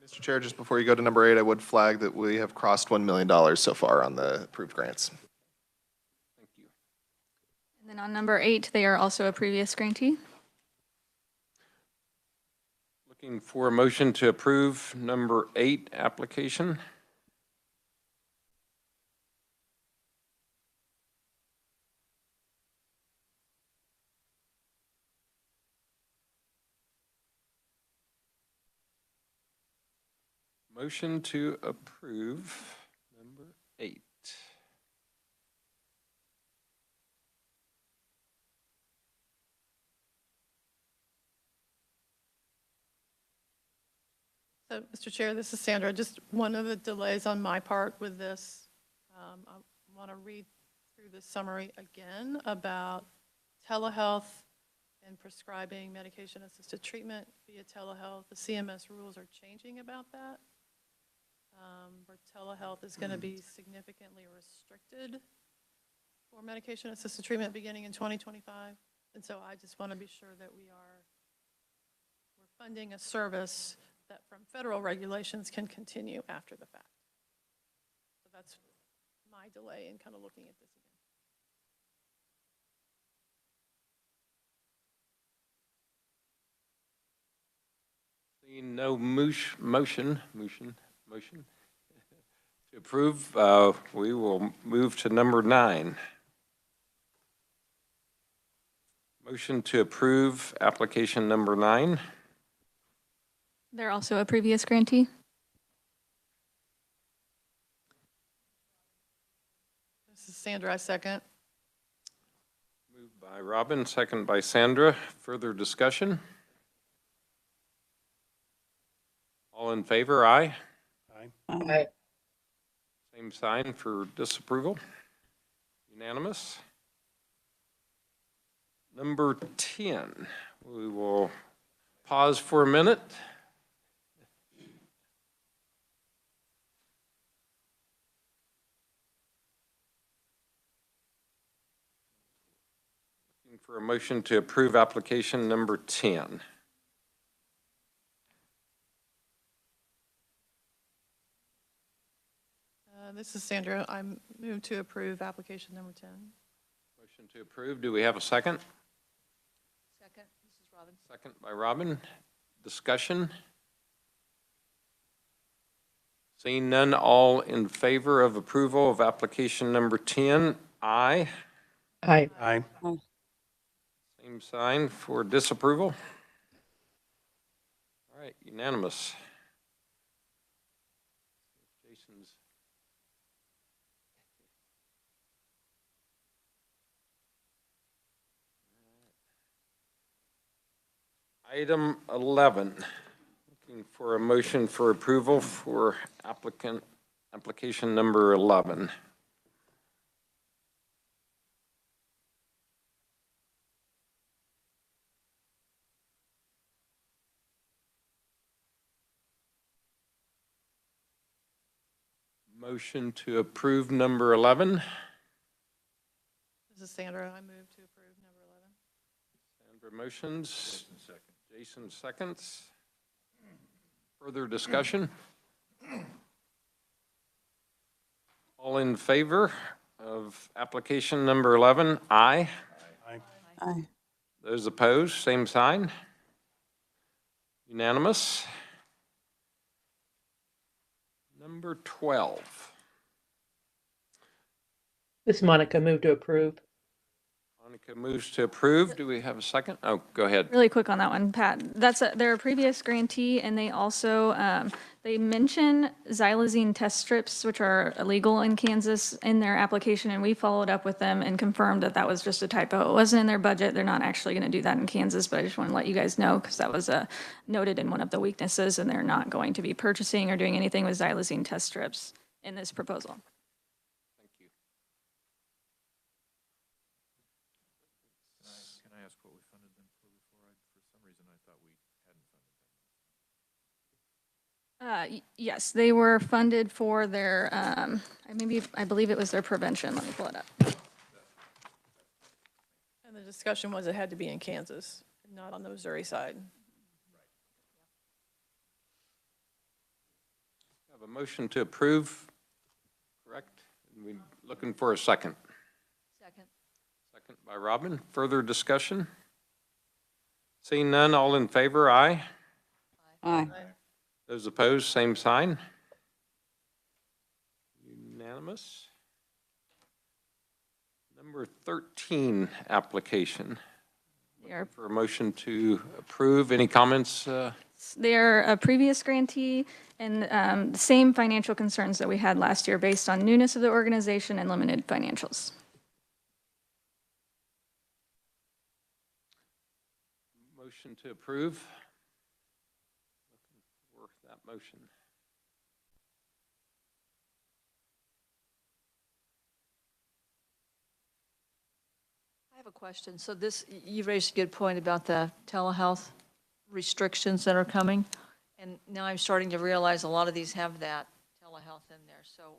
Mr. Chair, just before you go to number 8, I would flag that we have crossed $1 million so far on the approved grants. Thank you. And then on number 8, they are also a previous grantee. Looking for a motion to approve number 8 application. Motion to approve number 8. So, Mr. Chair, this is Sandra. Just one of the delays on my part with this, I want to read through the summary again about telehealth and prescribing medication-assisted treatment via telehealth. The CMS rules are changing about that, where telehealth is going to be significantly restricted for medication-assisted treatment beginning in 2025. And so I just want to be sure that we're funding a service that from federal regulations can continue after the fact. So that's my delay in kind of looking at this again. Seeing no motion to approve, we will move to number 9. Motion to approve application number 9. They're also a previous grantee. This is Sandra, I second. Moved by Robin, second by Sandra. Further discussion? All in favor, aye. Aye. Same sign for disapproval. Unanimous. Number 10, we will pause for a minute. Looking for a motion to approve application number 10. This is Sandra. I move to approve application number 10. Motion to approve. Do we have a second? Second. This is Robin. Second by Robin. Discussion? Seeing none, all in favor of approval of application number 10, aye. Aye. Aye. Same sign for disapproval. All right, unanimous. Jason's. Item 11, looking for a motion for approval for application number 11. Motion to approve number 11. This is Sandra. I move to approve number 11. Sandra motions. Jason seconds. Further discussion? All in favor of application number 11, aye. Aye. Aye. Those opposed, same sign. Unanimous. Number 12. This is Monica, move to approve. Monica moves to approve. Do we have a second? Oh, go ahead. Really quick on that one, Pat. They're a previous grantee, and they also, They mention xylazine test strips, which are illegal in Kansas, in their application, and we followed up with them and confirmed that that was just a typo. It wasn't in their budget. They're not actually going to do that in Kansas, but I just want to let you guys know because that was noted in one of the weaknesses, and they're not going to be purchasing or doing anything with xylazine test strips in this proposal. Thank you. Can I ask what we funded them for before? For some reason, I thought we hadn't funded them. Yes, they were funded for their, I believe it was their prevention. Let me pull it up. And the discussion was it had to be in Kansas, not on the Missouri side. Have a motion to approve, correct? And we looking for a second. Second. Second by Robin. Further discussion? Seeing none, all in favor, aye. Aye. Those opposed, same sign. Unanimous. Number 13, application. They're For a motion to approve. Any comments? They're a previous grantee and the same financial concerns that we had last year based on newness of the organization and limited financials. Motion to approve. Looking for that motion. I have a question. So this, you raised a good point about the telehealth restrictions that are coming. And now I'm starting to realize a lot of these have that telehealth in there. So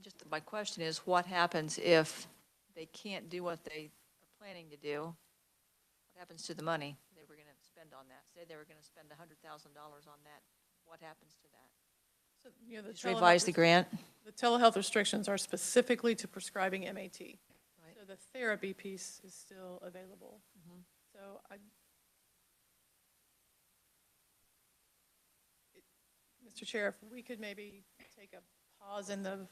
just my question is, what happens if they can't do what they are planning to do? What happens to the money they were going to spend on that? Say they were going to spend $100,000 on that. What happens to that? So, you know, the Just revise the grant? The telehealth restrictions are specifically to prescribing MAT. Right. So the therapy piece is still available. So Mr. Chair, if we could maybe take a pause in the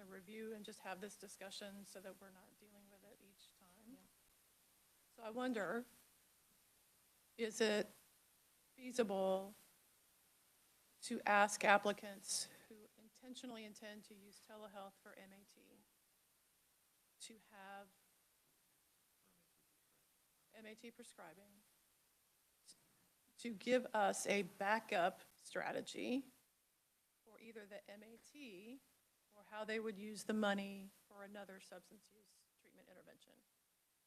review and just have this discussion so that we're not dealing with it each time. So I wonder, is it feasible to ask applicants who intentionally intend to use telehealth for MAT to have MAT prescribing, to give us a backup strategy for either the MAT or how they would use the money for another substance use treatment intervention.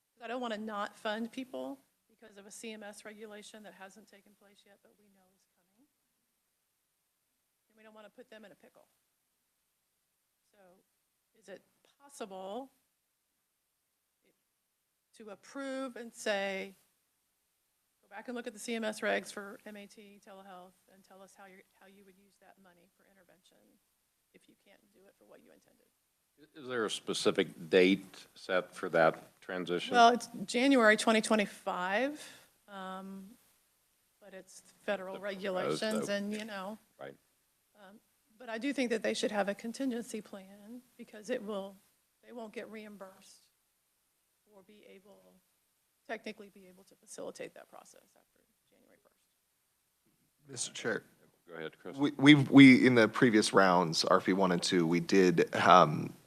Because I don't want to not fund people because of a CMS regulation that hasn't taken place yet, but we know is coming. And we don't want to put them in a pickle. So is it possible to approve and say, go back and look at the CMS regs for MAT telehealth and tell us how you would use that money for intervention if you can't do it for what you intended? Is there a specific date set for that transition? Well, it's January 2025, but it's federal regulations and, you know. Right. But I do think that they should have a contingency plan because they won't get reimbursed or technically be able to facilitate that process after January 1st. Mr. Chair. Go ahead, Chris. We in the previous rounds, RFP 1 and 2, we did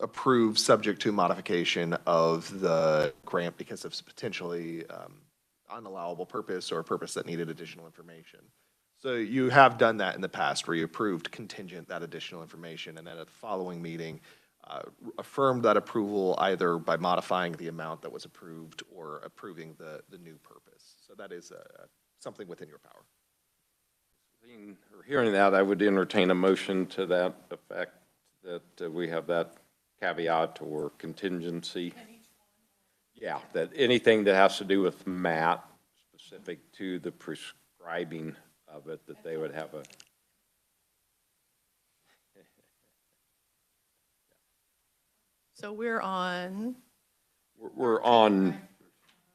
approve subject to modification of the grant because of potentially unallowable purpose or a purpose that needed additional information. So you have done that in the past where you approved contingent that additional information and then at the following meeting affirmed that approval either by modifying the amount that was approved or approving the new purpose. So that is something within your power. Seeing or hearing that, I would entertain a motion to that effect, that we have that caveat or contingency. Yeah, that anything that has to do with MAT, specific to the prescribing of it, that they would have a. So we're on. We're on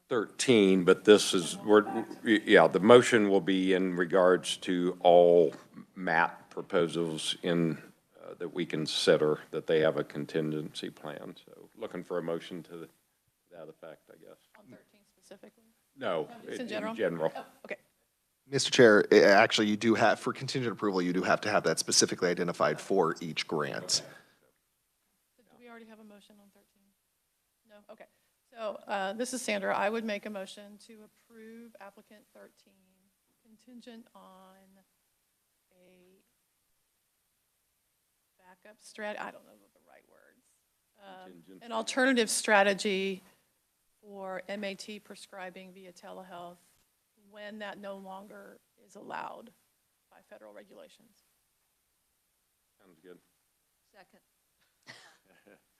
13, but this is, the motion will be in regards to all MAT proposals in, that we consider, that they have a contingency plan. So looking for a motion to that effect, I guess. On 13 specifically? No, Just in general? In general. Oh, okay. Mr. Chair, actually, you do have, for contingent approval, you do have to have that specifically identified for each grant. Do we already have a motion on 13? No? Okay. So this is Sandra. I would make a motion to approve applicant 13 contingent on a backup strategy. I don't know the right words. An alternative strategy for MAT prescribing via telehealth when that no longer is allowed by federal regulations. Sounds good. Second.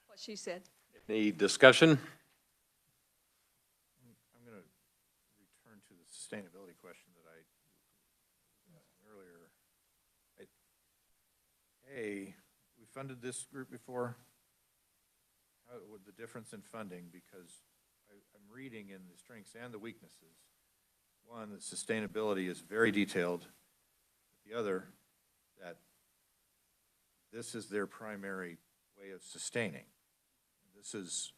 What she said. Any discussion? I'm going to return to the sustainability question that I was asking earlier. We funded this group before. How would the difference in funding, because I'm reading in the strengths and the weaknesses. One, the sustainability is very detailed. The other, that this is their primary way of sustaining. This is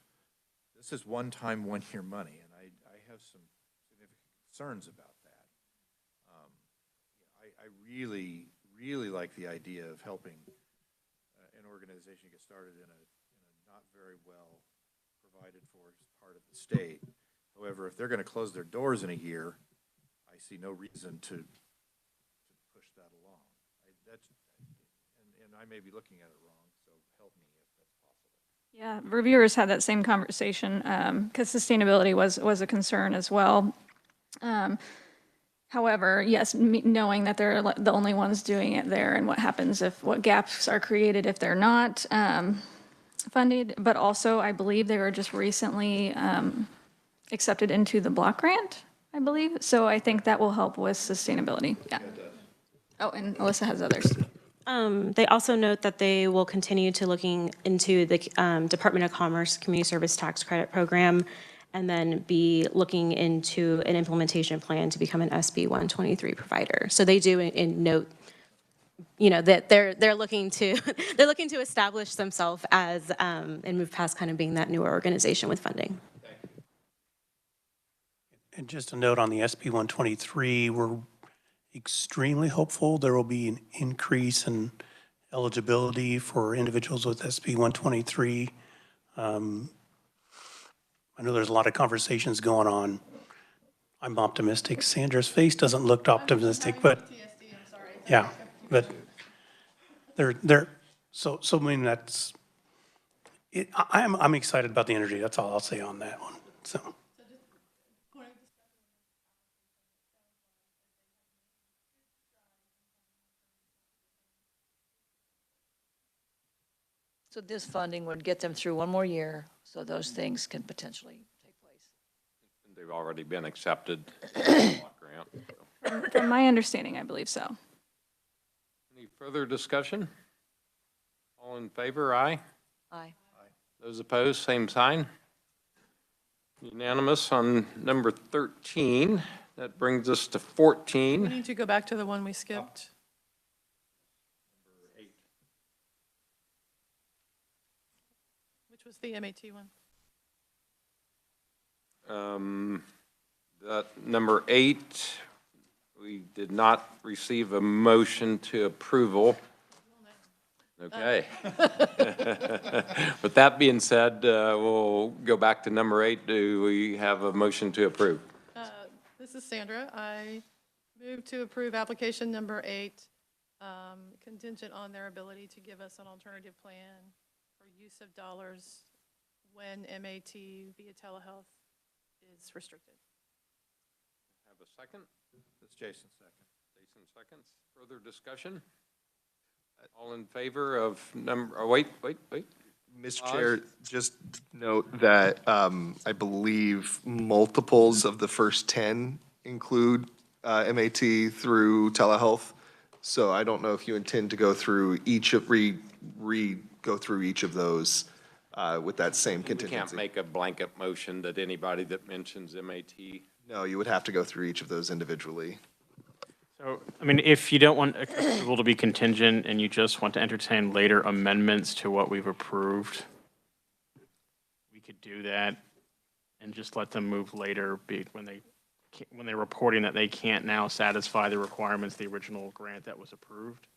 one-time, one-year money, and I have some significant concerns about that. I really, really like the idea of helping an organization get started in a not very well provided for part of the state. However, if they're going to close their doors in a year, I see no reason to push that along. And I may be looking at it wrong, so help me if that's possible. Yeah, reviewers had that same conversation because sustainability was a concern as well. However, yes, knowing that they're the only ones doing it there and what gaps are created if they're not funded, but also I believe they were just recently accepted into the block grant, I believe. So I think that will help with sustainability. Yeah. Oh, and Alyssa has others. They also note that they will continue to looking into the Department of Commerce Community Service Tax Credit Program, and then be looking into an implementation plan to become an SB 123 provider. So they do note, that they're looking to establish themselves as and move past kind of being that newer organization with funding. And just a note on the SB 123, we're extremely hopeful there will be an increase in eligibility for individuals with SB 123. I know there's a lot of conversations going on. I'm optimistic. Sandra's face doesn't look optimistic, but yeah, but so I mean, that's it. I'm excited about the energy. That's all I'll say on that one. So. So this funding would get them through one more year, so those things can potentially take place. They've already been accepted. Grant. From my understanding, I believe so. Any further discussion? All in favor, aye. Aye. Those opposed, same sign. Unanimous on number 13. That brings us to 14. We need to go back to the one we skipped. Which was the MAT one? That number 8, we did not receive a motion to approval. Okay. With that being said, we'll go back to number 8. Do we have a motion to approve? This is Sandra. I move to approve application number 8, contingent on their ability to give us an alternative plan for use of dollars when MAT via telehealth is restricted. Have a second? That's Jason's second. Jason seconds. Further discussion? All in favor of number, oh, wait. Mr. Chair, just note that I believe multiples of the first 10 include MAT through telehealth. So I don't know if you intend to go through each of, go through each of those with that same We contingency. can't make a blanket motion that anybody that mentions MAT. No, you would have to go through each of those individually. So, I mean, if you don't want approval to be contingent and you just want to entertain later amendments to what we've approved, we could do that and just let them move later when they when they're reporting that they can't now satisfy the requirements of the original grant that was approved.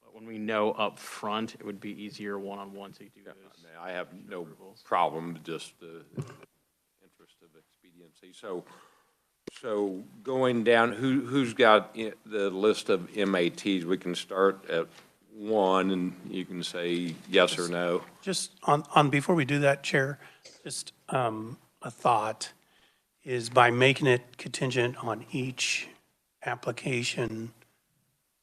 But when we know up front, it would be easier one-on-one to do those. I have no problem, just the interest of expediency. So going down, who's got the list of MATs? We can start at 1, and you can say yes or no. Just before we do that, Chair, just a thought is by making it contingent on each application,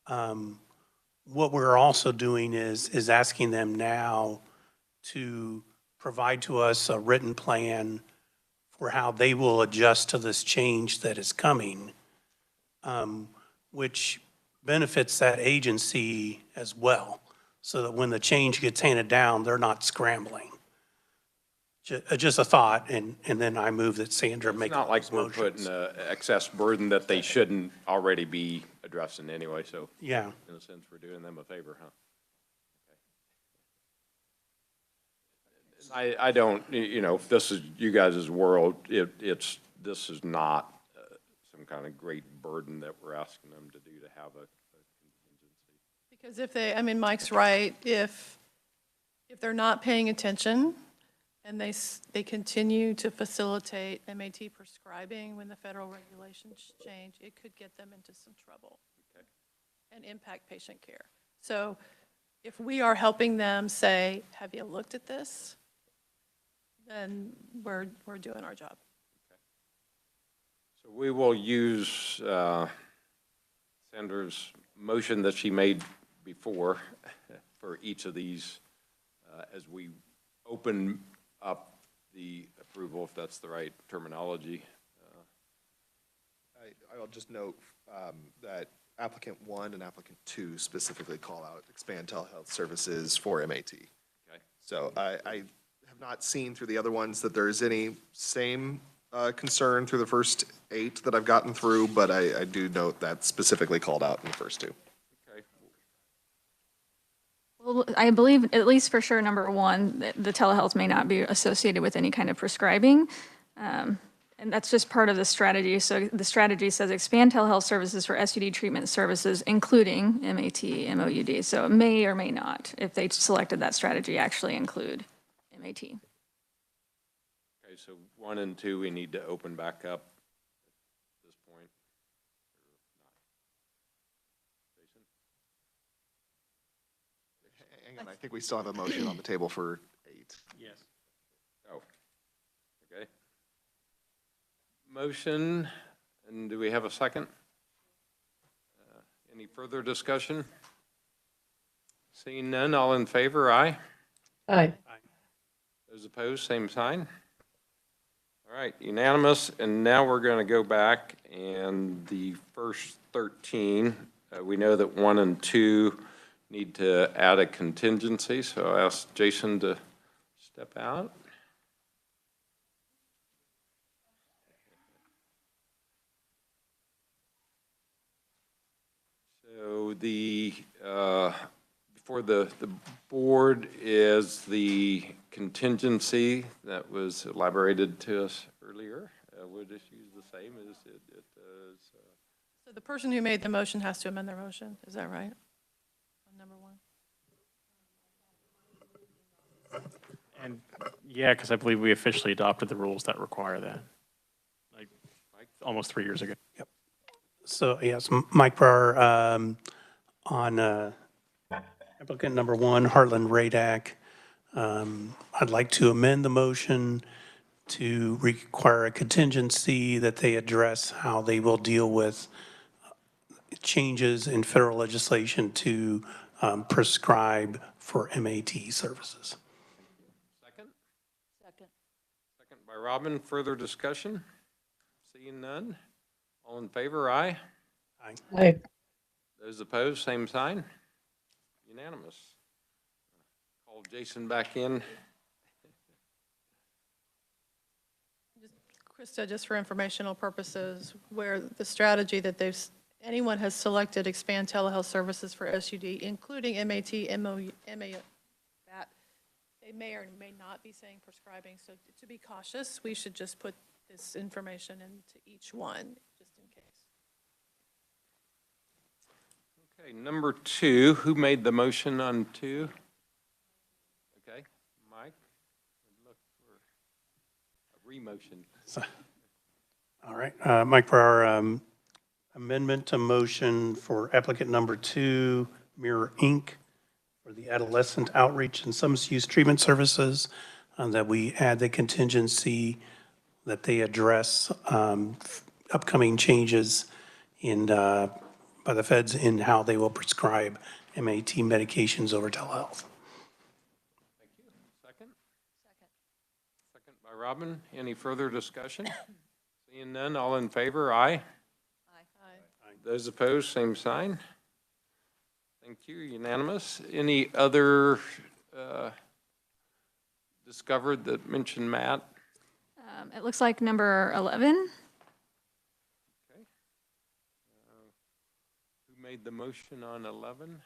what we're also doing is asking them now to provide to us a written plan for how they will adjust to this change that is coming, which benefits that agency as well, so that when the change gets handed down, they're not scrambling. Just a thought, and then I move that Sandra make It's not like those we're motions. putting an excess burden that they shouldn't already be addressing anyway, so Yeah, in a sense, we're doing them a favor, huh? I don't, if this is you guys' world, this is not some kind of great burden that we're asking them to do to have a contingency. Because Mike's right, if they're not paying attention and they continue to facilitate MAT prescribing when the federal regulations change, it could get them into some trouble and impact patient care. So if we are helping them say, have you looked at this? Then we're doing our job. So we will use Sandra's motion that she made before for each of these as we open up the approval, if that's the right terminology. I'll just note that applicant 1 and applicant 2 specifically call out expand telehealth services for MAT. Okay. So I have not seen through the other ones that there's any same concern through the first 8 that I've gotten through, but I do note that specifically called out in the first 2. Okay. Well, I believe, at least for sure, number 1, the telehealth may not be associated with any kind of prescribing. And that's just part of the strategy. So the strategy says expand telehealth services for SUD treatment services, including MAT, MOUD. So it may or may not, if they selected that strategy, actually include MAT. Okay, so 1 and 2, we need to open back up at this point. Jason? Hang on, I think we still have a motion on the table for 8. Yes. Oh, okay. Motion, and do we have a second? Any further discussion? Seeing none, all in favor, aye. Aye. Those opposed, same sign. All right, unanimous, and now we're going to go back, and the first 13, we know that 1 and 2 need to add a contingency, so I ask Jason to step out. So before the board is the contingency that was elaborated to us earlier. We'll just use the same as it does. So the person who made the motion has to amend their motion, is that right? On number 1? And yeah, because I believe we officially adopted the rules that require that, like almost 3 years ago. Yep. So, yes, Mike Brower, on applicant number 1, Heartland Radak, I'd like to amend the motion to require a contingency that they address how they will deal with changes in federal legislation to prescribe for MAT services. Second? Second. Second by Robin. Further discussion? Seeing none. All in favor, aye. Aye. Aye. Those opposed, same sign. Unanimous. Call Jason back in. Krista, just for informational purposes, where the strategy that anyone has selected expand telehealth services for SUD, including MAT, MOU, that they may or may not be saying prescribing. So to be cautious, we should just put this information into each one, just in case. Okay, number 2, who made the motion on 2? Okay, Mike, look for a re-motion. All right, Mike, for our amendment to motion for applicant number 2, Mirror Inc., for the adolescent outreach and substance use treatment services, that we add the contingency that they address upcoming changes in, by the feds in how they will prescribe MAT medications over telehealth. Thank you. Second? Second by Robin. Any further discussion? Seeing none, all in favor, aye. Aye. Those opposed, same sign. Thank you, unanimous. Any other discovered that mentioned Matt? It looks like number 11. Okay. Who made the motion on 11?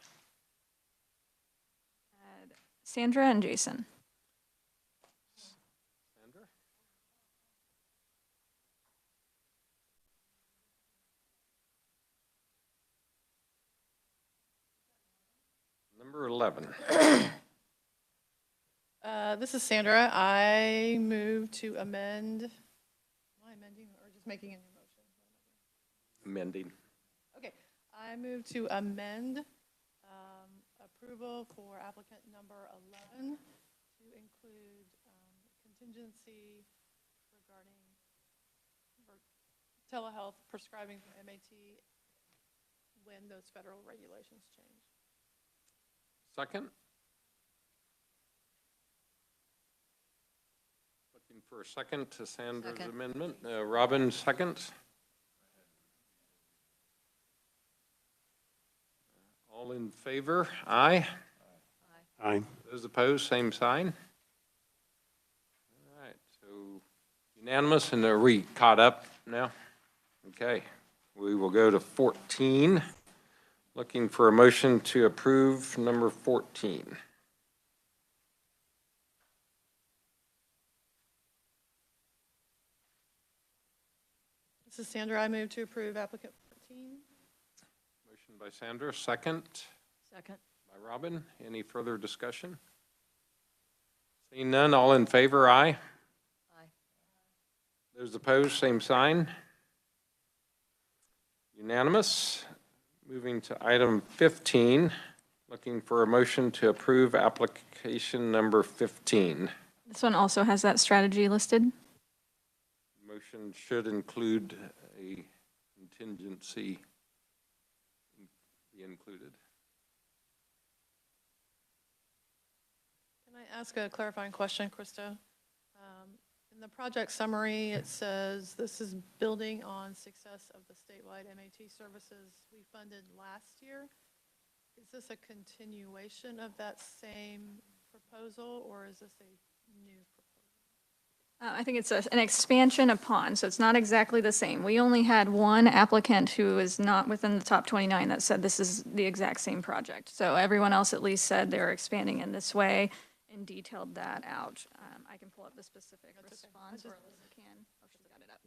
Sandra and Jason. Sandra? Number 11. This is Sandra. I move to amend, am I amending or just making a new motion? Amending. Okay, I move to amend approval for applicant number 11 to include contingency regarding telehealth prescribing for MAT when those federal regulations change. Second? Looking for a second to Sandra's Second. amendment. Robin, seconds. All in favor? Aye. Aye. Those opposed, same sign. All right, so unanimous, and are we caught up now? Okay, we will go to 14. Looking for a motion to approve number 14. This is Sandra. I move to approve applicant 14. Motion by Sandra, second Second. by Robin. Any further discussion? Seeing none, all in favor, aye. Aye. Those opposed, same sign. Unanimous. Moving to item 15, looking for a motion to approve application number 15. This one also has that strategy listed. Motion should include a contingency be included. Can I ask a clarifying question, Krista? In the project summary, it says this is building on success of the statewide MAT services we funded last year. Is this a continuation of that same proposal, or is this a new proposal? I think it's an expansion upon, so it's not exactly the same. We only had one applicant who is not within the top 29 that said this is the exact same project. So everyone else at least said they're expanding in this way and detailed that out. I can pull up the specific response, or Alyssa can. Oh, she's got it up.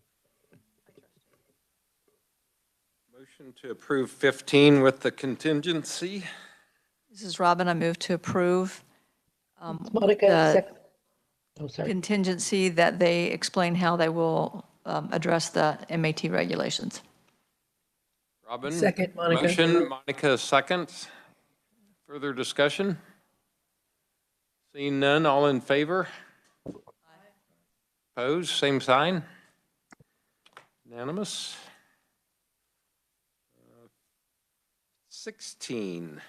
Motion to approve 15 with the contingency. This is Robin. I move to approve Monica, the second. Oh, sorry. contingency that they explain how they will address the MAT regulations. Robin? Second, Monica. Motion, Monica seconds. Further discussion? Seeing none, all in favor? Opposed, same sign. Unanimous. 16.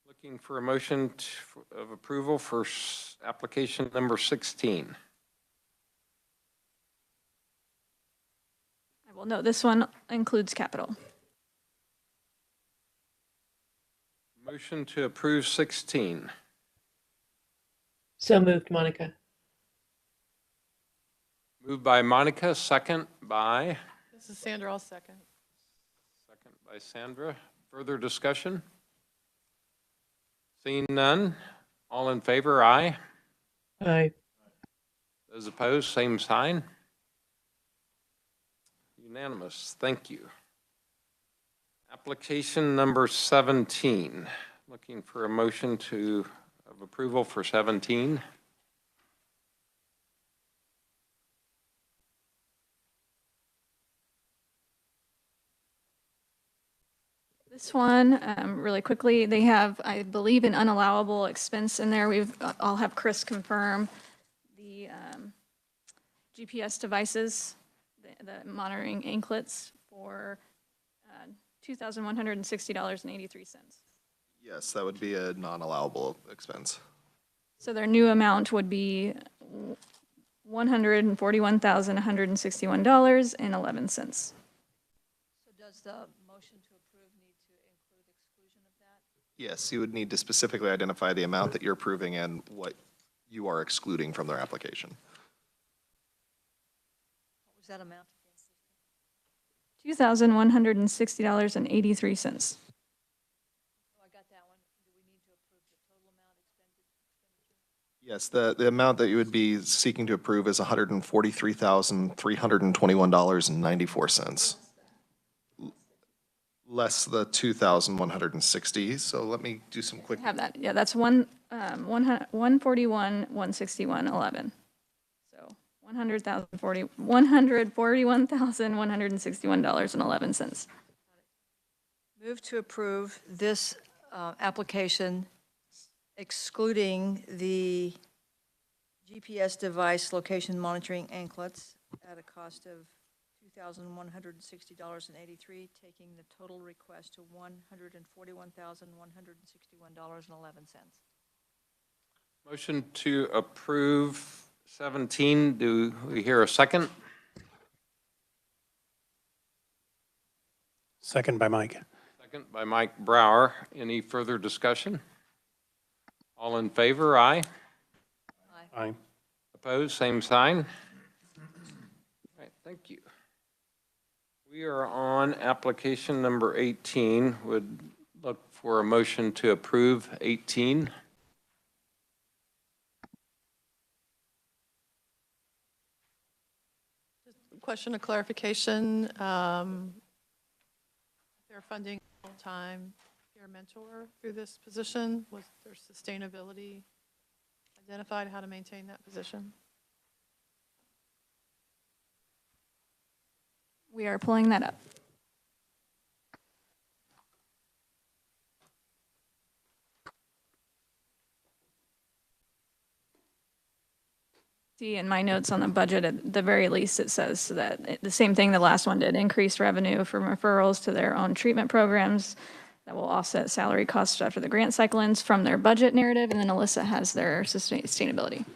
Looking for a motion of approval for application number 16. I will note this one includes capital. Motion to approve 16. So moved, Monica. Moved by Monica, second by? This is Sandra, I'll second. Second by Sandra. Further discussion? Seeing none, all in favor, aye. Aye. Those opposed, same sign. Unanimous, thank you. Application number 17. Looking for a motion of approval for 17. This one, really quickly, they have, I believe, an unallowable expense in there. I'll have Chris confirm the GPS devices, the monitoring anklets for $2,160.83. Yes, that would be a non-allowable expense. So their new amount would be $141,161.11. So does the motion to approve need to include exclusion of that? Yes, you would need to specifically identify the amount that you're approving and what you are excluding from their application. What was that amount? $2,160.83. Oh, I got that one. Do we need to approve the total amount expenditure? Yes, the amount that you would be seeking to approve is $143,321.94. Less the 2,160, so let me do some quick. Have that, yeah, that's 141,161.11. So $141,161.11. Move to approve this application excluding the GPS device location monitoring anklets at a cost of $2,160.83, taking the total request to $141,161.11. Motion to approve 17. Do we hear a second? Second by Mike. Second by Mike Brower. Any further discussion? All in favor, aye. Aye. Opposed, same sign. All right, thank you. We are on application number 18. Would look for a motion to approve 18. Question of clarification. They're funding full-time peer mentor through this position. Was there sustainability identified, how to maintain that position? We are pulling that up. See in my notes on the budget, at the very least, it says that the same thing the last one did, increase revenue from referrals to their own treatment programs that will offset salary costs after the grant cycle ends from their budget narrative, and then Alyssa has their sustainability.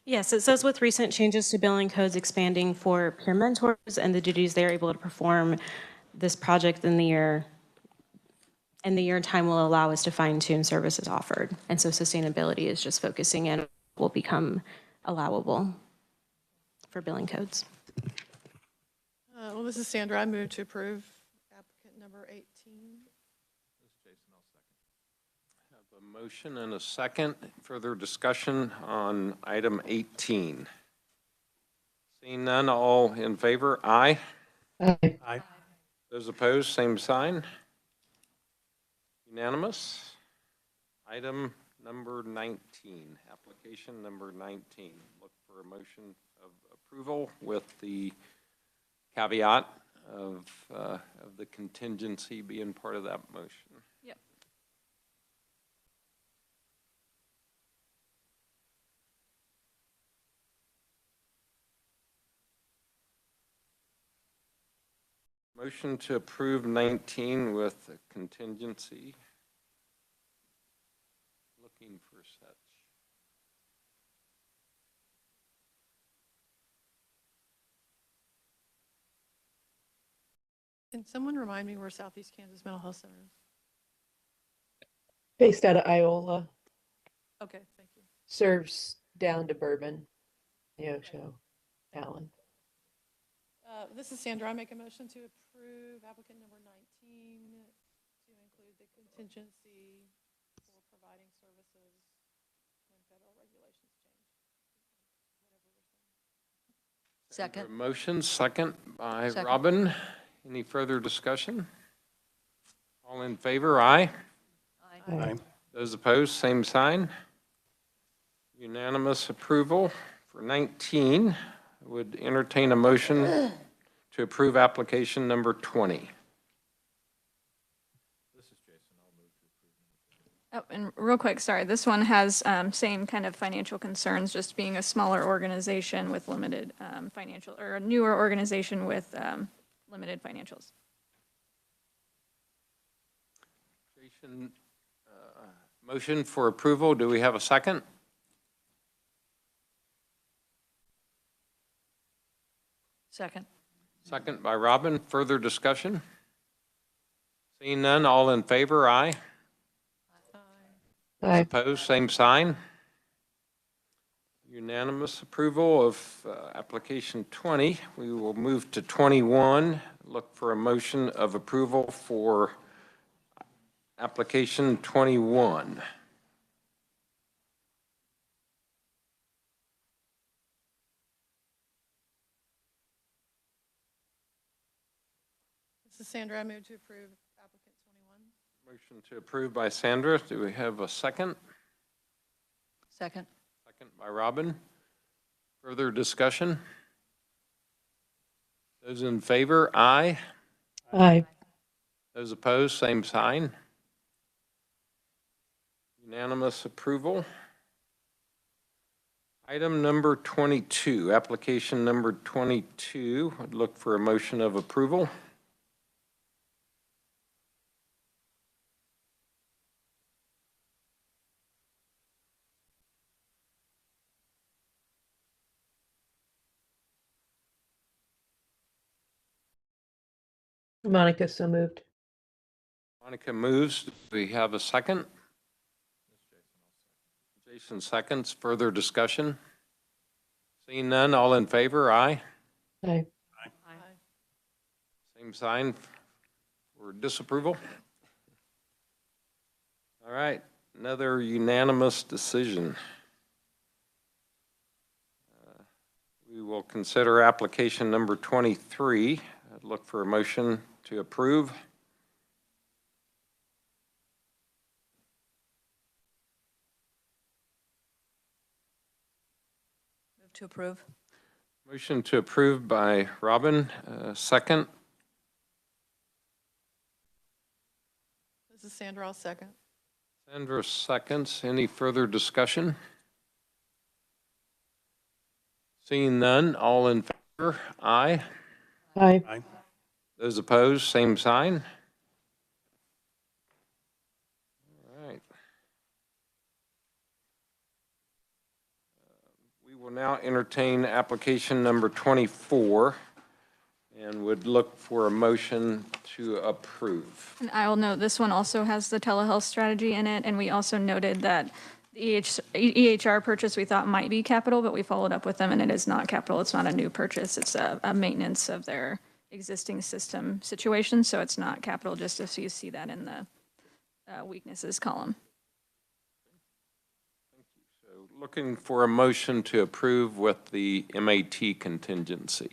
Yes, it says with recent changes to billing codes expanding for peer mentors and the duties they're able to perform, this project in the year and time will allow us to fine tune services offered. And so sustainability is just focusing in will become allowable for billing codes. Well, this is Sandra. I move to approve applicant number 18. Have a motion and a second. Further discussion on item 18. Seeing none, all in favor, aye. Aye. Those opposed, same sign. Unanimous. Item number 19, application number 19. Look for a motion of approval with the caveat of the contingency being part of that motion. Yep. Motion to approve 19 with a contingency. Looking for such. Can someone remind me where Southeast Kansas Mental Health Center is? Based out of Iola, Okay, thank you. serves down to Bourbon, Neosho, Allen. This is Sandra. I make a motion to approve applicant number 19 to include the contingency for providing services when federal regulations change. Whatever Second. Motion, second by Second. Robin. Any further discussion? All in favor, aye. Aye. Those opposed, same sign. Unanimous approval. For 19, I would entertain a motion to approve application number 20. Oh, and real quick, sorry, this one has same kind of financial concerns, just being a smaller organization with limited financial, or a newer organization with limited financials. Jason, motion for approval. Do we have a second? Second. Second by Robin. Further discussion? Seeing none, all in favor, aye. Those opposed, same sign. Unanimous approval of application 20. We will move to 21. Look for a motion of approval for application 21. This is Sandra. I move to approve applicant 21. Motion to approve by Sandra. Do we have a second? Second. Second by Robin. Further discussion? Those in favor, aye. Aye. Those opposed, same sign. Unanimous approval. Item number 22, application number 22. I'd look for a motion of approval. Monica, so moved. Monica moves. Do we have a second? Jason seconds. Further discussion? Seeing none, all in favor, aye. Aye. Same sign for disapproval. All right, another unanimous decision. We will consider application number 23. I'd look for a motion to approve. Move to approve. Motion to approve by Robin, second. This is Sandra. I'll second. Sandra seconds. Any further discussion? Seeing none, all in favor, aye. Aye. Aye. Those opposed, same sign. All right. We will now entertain application number 24 and would look for a motion to approve. And I will note, this one also has the telehealth strategy in it, and we also noted that the EHR purchase we thought might be capital, but we followed up with them, and it is not capital. It's not a new purchase. It's a maintenance of their existing system situation, so it's not capital, just so you see that in the weaknesses column. So looking for a motion to approve with the MAT contingency.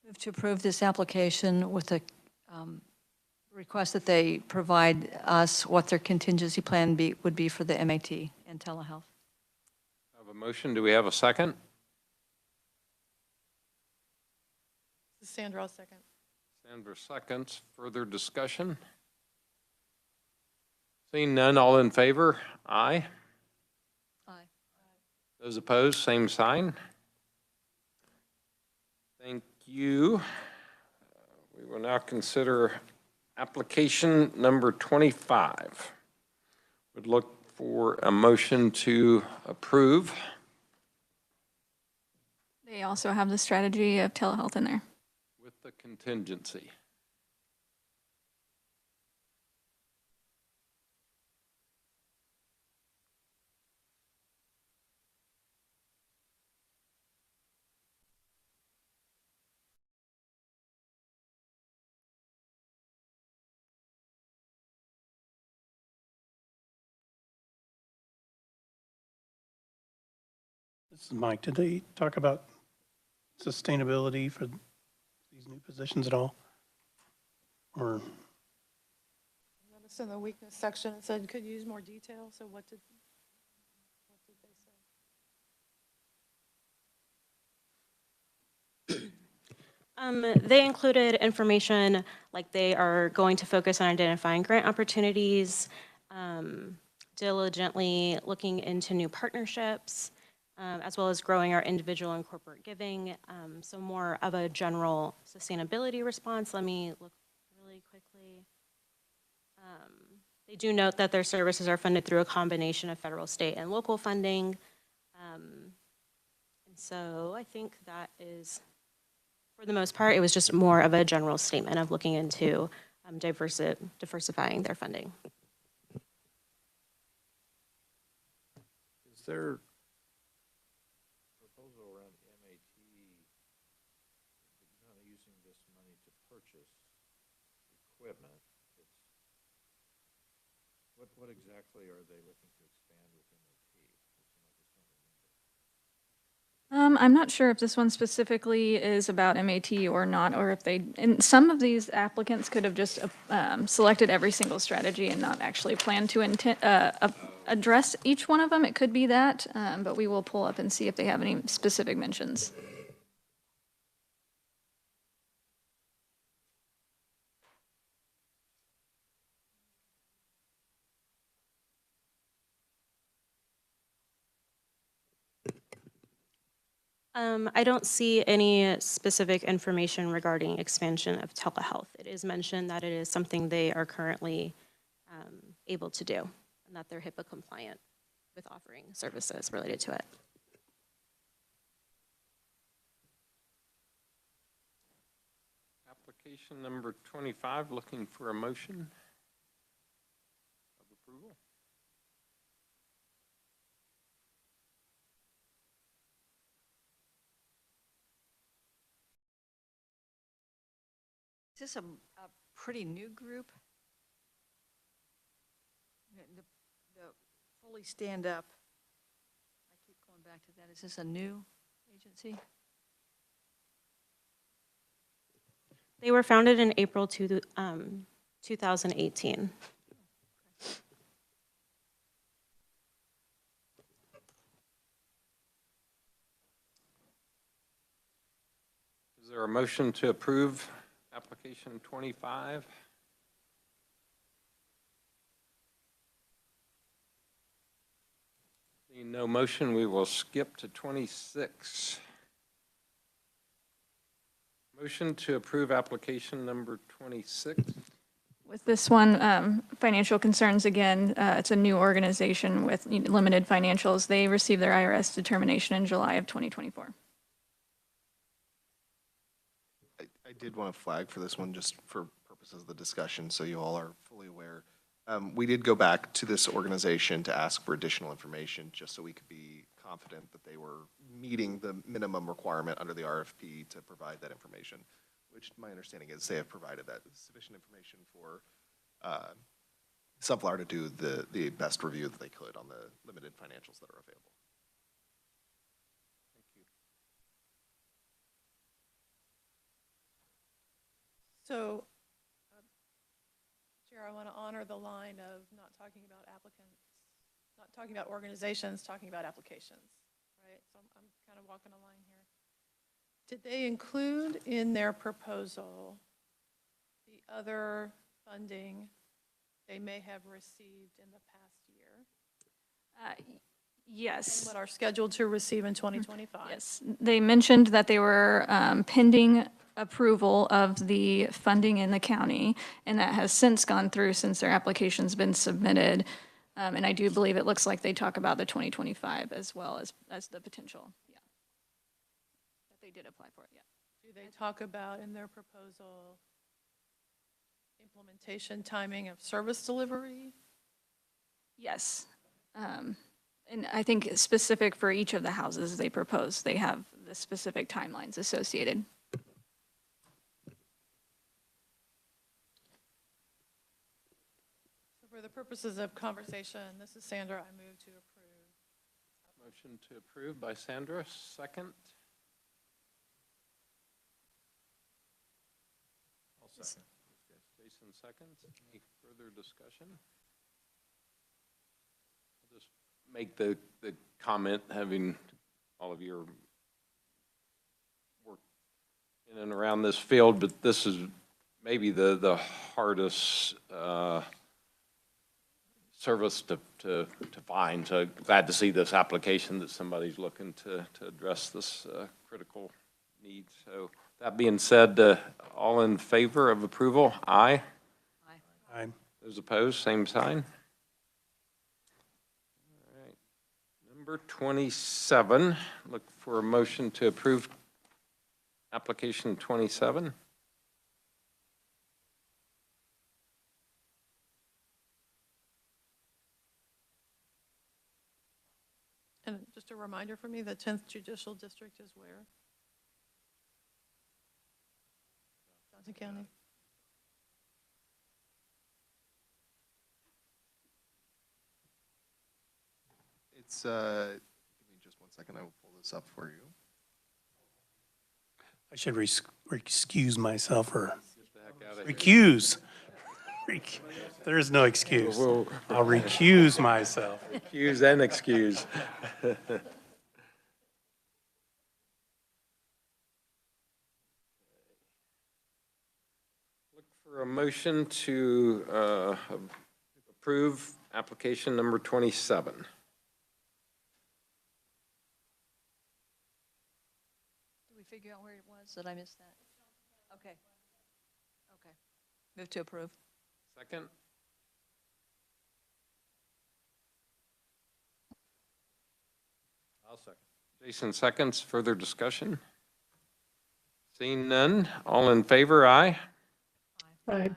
Move to approve this application with a request that they provide us what their contingency plan would be for the MAT and telehealth. Have a motion. Do we have a second? This is Sandra. I'll second. Sandra seconds. Further discussion? Seeing none, all in favor? Aye. Aye. Those opposed, same sign. Thank you. We will now consider application number 25. Would look for a motion to approve. They also have the strategy of telehealth in there. With the contingency. This is Mike. Did they talk about sustainability for these new positions at all? Or, Notice in the weakness section, it said could use more detail, so what did they say? They included information like they are going to focus on identifying grant opportunities, diligently looking into new partnerships, as well as growing our individual and corporate giving. So more of a general sustainability response. Let me look really quickly. They do note that their services are funded through a combination of federal, state, and local funding. And so I think that is, for the most part, it was just more of a general statement of looking into diversifying their funding. Is there proposal around MAT, not using this money to purchase equipment? What exactly are they looking to expand with MAT? I'm not sure if this one specifically is about MAT or not, or if they, and some of these applicants could have just selected every single strategy and not actually planned to address each one of them. It could be that, but we will pull up and see if they have any specific mentions. I don't see any specific information regarding expansion of telehealth. It is mentioned that it is something they are currently able to do, and that they're HIPAA compliant with offering services related to it. Application number 25, looking for a motion of approval. Is this a pretty new group? The fully stand up, I keep going back to that. Is this a new agency? They were founded in April 2018. Is there a motion to approve application 25? Seeing no motion, we will skip to 26. Motion to approve application number 26. With this one, financial concerns again, it's a new organization with limited financials. They received their IRS determination in July of 2024. I did want to flag for this one, just for purposes of the discussion, so you all are fully aware. We did go back to this organization to ask for additional information, just so we could be confident that they were meeting the minimum requirement under the RFP to provide that information, which my understanding is they have provided that sufficient information for Sunflower to do the best review that they could on the limited financials that are available. Thank you. So, Chair, I want to honor the line of not talking about applicants, not talking about organizations, talking about applications, right? So I'm kind of walking a line here. Did they include in their proposal the other funding they may have received in the past year? Yes. And what are scheduled to receive in 2025? Yes, they mentioned that they were pending approval of the funding in the county, and that has since gone through since their application's been submitted. And I do believe it looks like they talk about the 2025 as well as the potential, yeah. That they did apply for it, yeah. Do they talk about in their proposal implementation timing of service delivery? Yes. And I think specific for each of the houses they propose, they have the specific timelines associated. So for the purposes of conversation, this is Sandra, I move to approve Motion to approve by Sandra, second. I'll second. Jason seconds. Any further discussion? I'll just make the comment, having all of your work in and around this field, but this is maybe the hardest service to find. So glad to see this application that somebody's looking to address this critical need. So that being said, all in favor of approval? Aye. Aye. Those opposed, same sign. All right. Number 27, look for a motion to approve application 27. And just a reminder for me, the 10th Judicial District is where? Johnson County. It's, give me just one second, I will pull this up for you. I should excuse myself or Get the heck out of here. recuse. There is no excuse. We'll I'll recuse myself. Excuse and excuse. Look for a motion to approve application number 27. Did we figure out where it was? Did I miss that? Okay. Okay. Move to approve. Second? I'll second. Jason seconds. Further discussion? Seeing none. All in favor, aye. Aye.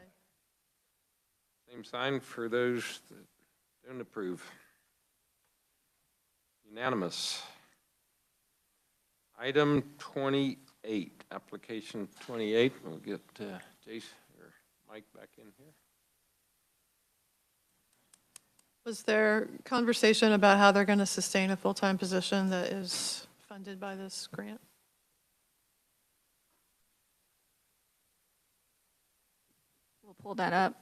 Same sign for those that don't approve. Unanimous. Item 28, application 28. We'll get Jason or Mike back in here. Was there conversation about how they're going to sustain a full-time position that is funded by this grant? We'll pull that up.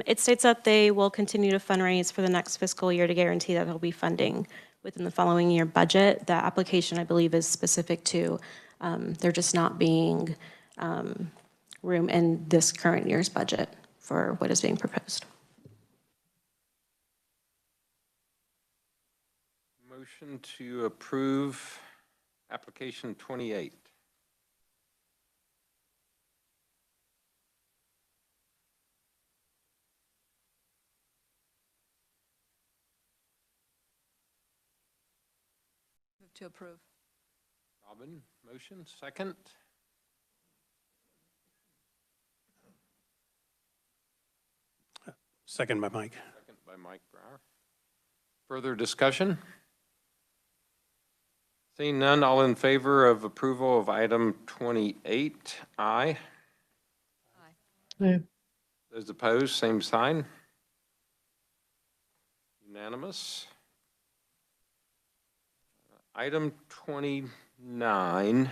It states that they will continue to fundraise for the next fiscal year to guarantee that they'll be funding within the following year budget. The application, I believe, is specific to there just not being room in this current year's budget for what is being proposed. Motion to approve application 28. Move to approve. Robin, motion. Second? Second by Mike. Second by Mike Brower. Further discussion? Seeing none, all in favor of approval of item 28, aye. Aye. Those opposed, same sign. Unanimous. Item 29.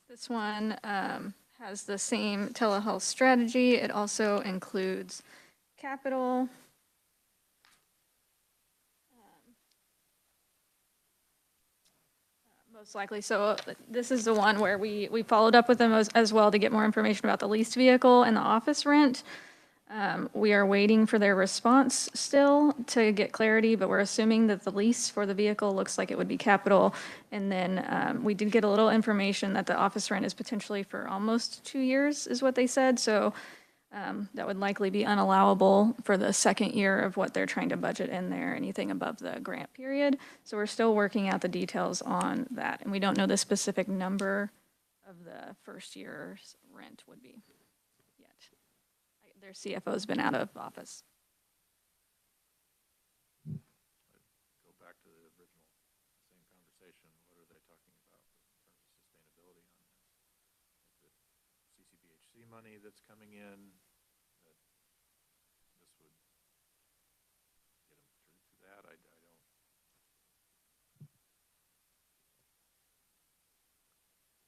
This one has the same telehealth strategy. It also includes capital. Most likely. So this is the one where we followed up with them as well to get more information about the leased vehicle and the office rent. We are waiting for their response still to get clarity, but we're assuming that the lease for the vehicle looks like it would be capital. And then we did get a little information that the office rent is potentially for almost 2 years, is what they said. So that would likely be unallowable for the second year of what they're trying to budget in there, anything above the grant period. So we're still working out the details on that. And we don't know the specific number of the first year's rent would be yet. Their CFO's been out of office. position, what are they talking about in terms of sustainability on this? Is it CCBHC money that's coming in, that this would get them through to that? I don't.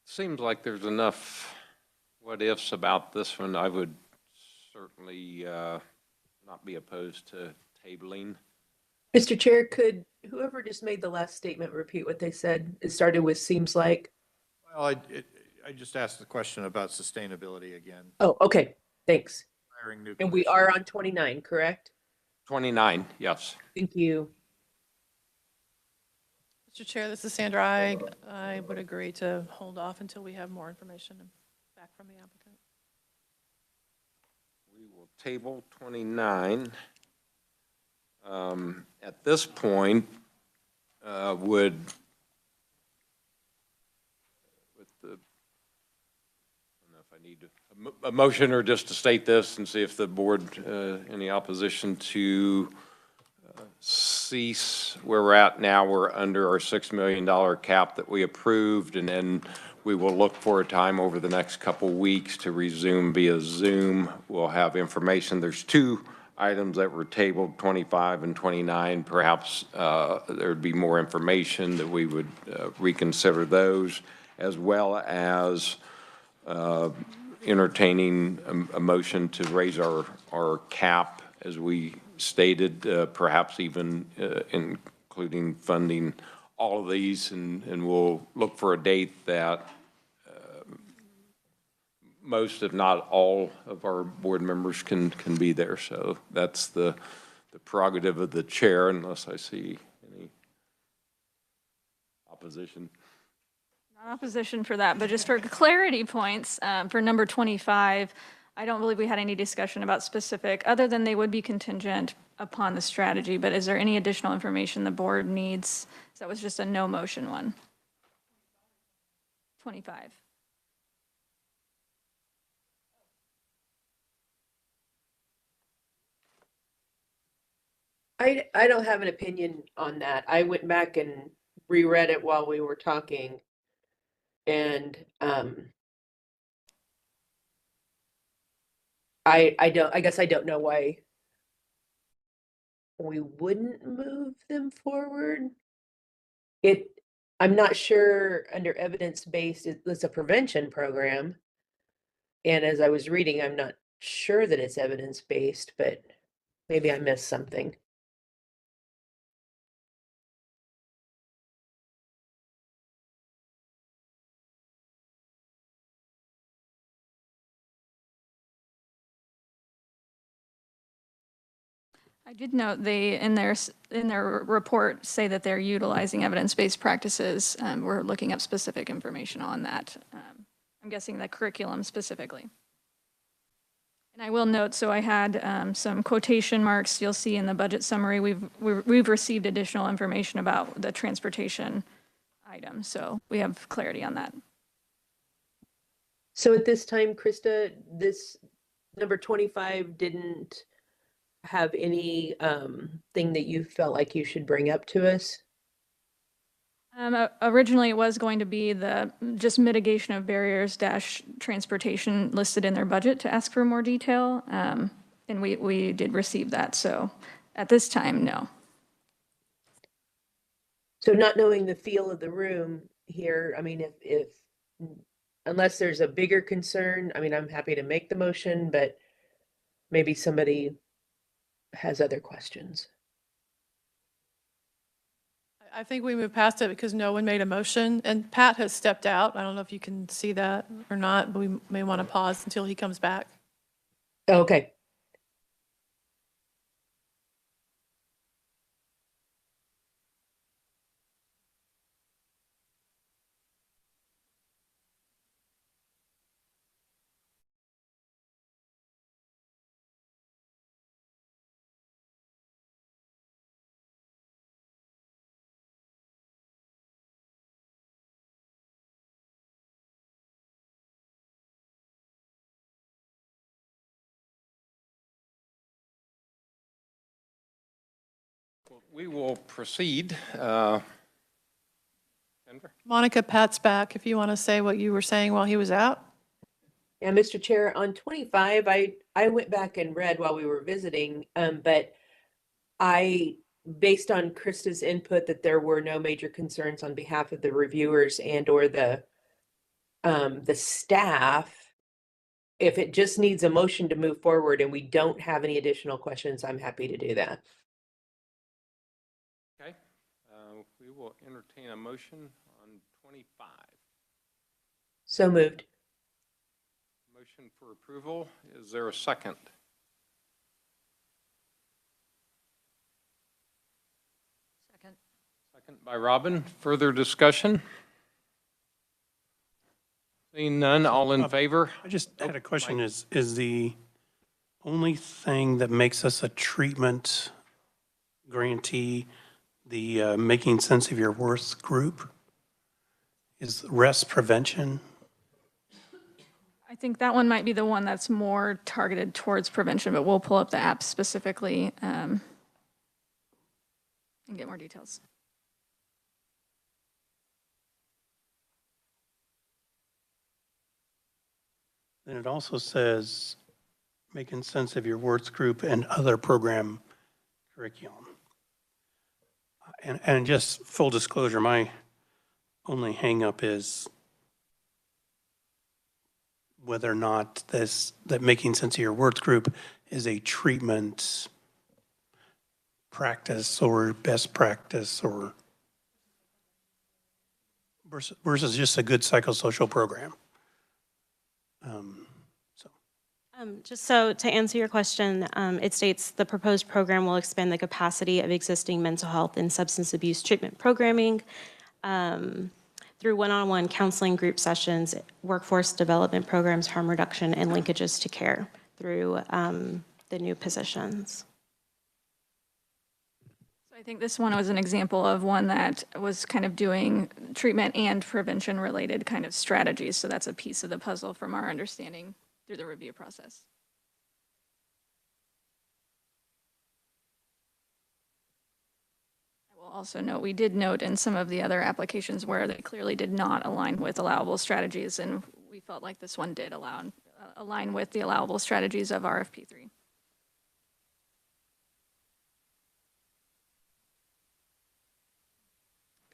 Seems like there's enough what-ifs about this one. I would certainly not be opposed to tabling. Mr. Chair, could whoever just made the last statement repeat what they said? It started with seems like. Well, I just asked the question about sustainability again. Oh, okay, thanks. Hiring new And we are on 29, correct? 29, yes. Thank you. Mr. Chair, this is Sandra. I would agree to hold off until we have more information back from the applicant. We will table 29. At this point, with the, I don't know if I need a motion or just to state this and see if the board, any opposition to cease where we're at now. We're under our $6 million cap that we approved, and then we will look for a time over the next couple weeks to resume via Zoom. We'll have information. There's two items that were tabled, 25 and 29. Perhaps there'd be more information that we would reconsider those, as well as entertaining a motion to raise our cap, as we stated, perhaps even including funding all of these, and we'll look for a date that most, if not all, of our board members can be there. So that's the prerogative of the chair, unless I see any opposition. Not opposition for that, but just for clarity points, for number 25, I don't believe we had any discussion about specific, other than they would be contingent upon the strategy, but is there any additional information the board needs? So that was just a no motion one. 25. I don't have an opinion on that. I went back and reread it while we were talking. And I guess I don't know why we wouldn't move them forward. I'm not sure under evidence-based, it's a prevention program. And as I was reading, I'm not sure that it's evidence-based, but maybe I missed something. I did note they, in their report, say that they're utilizing evidence-based practices. We're looking up specific information on that. I'm guessing the curriculum specifically. And I will note, so I had some quotation marks you'll see in the budget summary. We've received additional information about the transportation item, so we have clarity on that. So at this time, Krista, this number 25 didn't have any thing that you felt like you should bring up to us? Originally, it was going to be the just mitigation of barriers dash transportation listed in their budget to ask for more detail. And we did receive that. So at this time, no. So not knowing the feel of the room here, I mean, if unless there's a bigger concern, I mean, I'm happy to make the motion, but maybe somebody has other questions. I think we moved past it because no one made a motion, and Pat has stepped out. I don't know if you can see that or not, but we may want to pause until he comes back. Okay. We will proceed. Monica, Pat's back, if you want to say what you were saying while he was out. Yeah, Mr. Chair, on 25, I went back and read while we were visiting, but based on Krista's input, that there were no major concerns on behalf of the reviewers and or the staff. If it just needs a motion to move forward and we don't have any additional questions, I'm happy to do that. Okay, we will entertain a motion on 25. So moved. Motion for approval. Is there a second? Second. Second by Robin. Further discussion? Seeing none, all in favor? I just had a question, is the only thing that makes us a treatment grantee the Making Sense of Your Worth group? Is rest prevention? I think that one might be the one that's more targeted towards prevention, but we'll pull up the app specifically and get more details. Then it also says Making Sense of Your Worth group and other program curriculum. And just full disclosure, my only hangup is whether or not that Making Sense of Your Worth group is a treatment practice or best practice or versus just a good psychosocial program. Just so to answer your question, it states the proposed program will expand the capacity of existing mental health and substance abuse treatment programming through one-on-one counseling group sessions, workforce development programs, harm reduction, and linkages to care through the new positions. I think this one was an example of one that was kind of doing treatment and prevention related kind of strategies. So that's a piece of the puzzle from our understanding through the review process. I will also note, we did note in some of the other applications where they clearly did not align with allowable strategies, and we felt like this one did align with the allowable strategies of RFP3.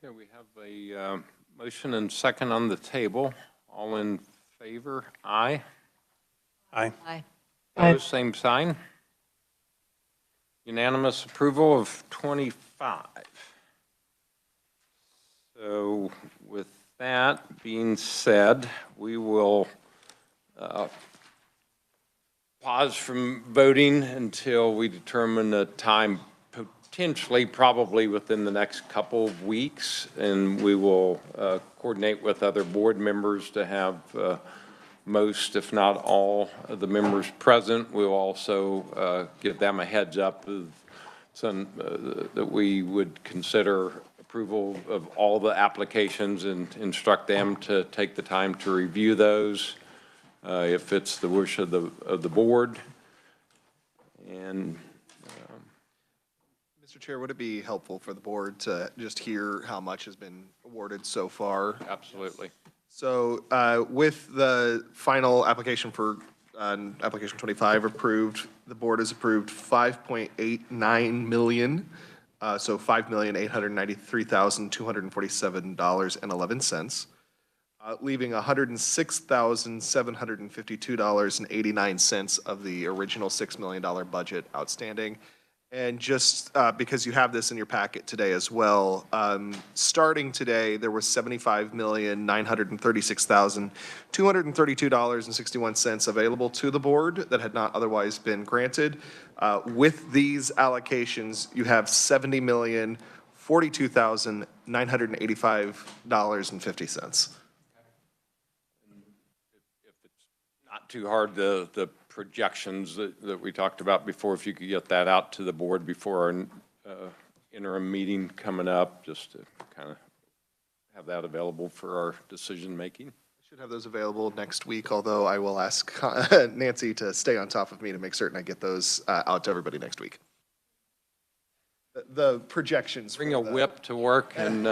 Okay, we have a motion and second on the table. All in favor? Aye. Aye. Aye. Opposed, same sign. Unanimous approval of 25. So with that being said, we will pause from voting until we determine a time, potentially probably within the next couple of weeks, and we will coordinate with other board members to have most, if not all, of the members present. We'll also give them a heads up of some that we would consider approval of all the applications and instruct them to take the time to review those if it's the wish of the board. And Mr. Chair, would it be helpful for the board to just hear how much has been awarded so far? absolutely. So with the final application for application 25 approved, the board has approved 5.89 million, so $5,893,247.11, leaving $106,752.89 of the original $6 million budget outstanding. And just because you have this in your packet today as well, starting today, there was $75,936,232.61 available to the board that had not otherwise been granted. With these allocations, you have $70,042,985.50. If it's not too hard, the projections that we talked about before, if you could get that out to the board before our interim meeting coming up, just to kind of have that available for our decision making. I should have those available next week, although I will ask Nancy to stay on top of me to make certain I get those out to everybody next week. the projections. Bring for a the- whip to work and,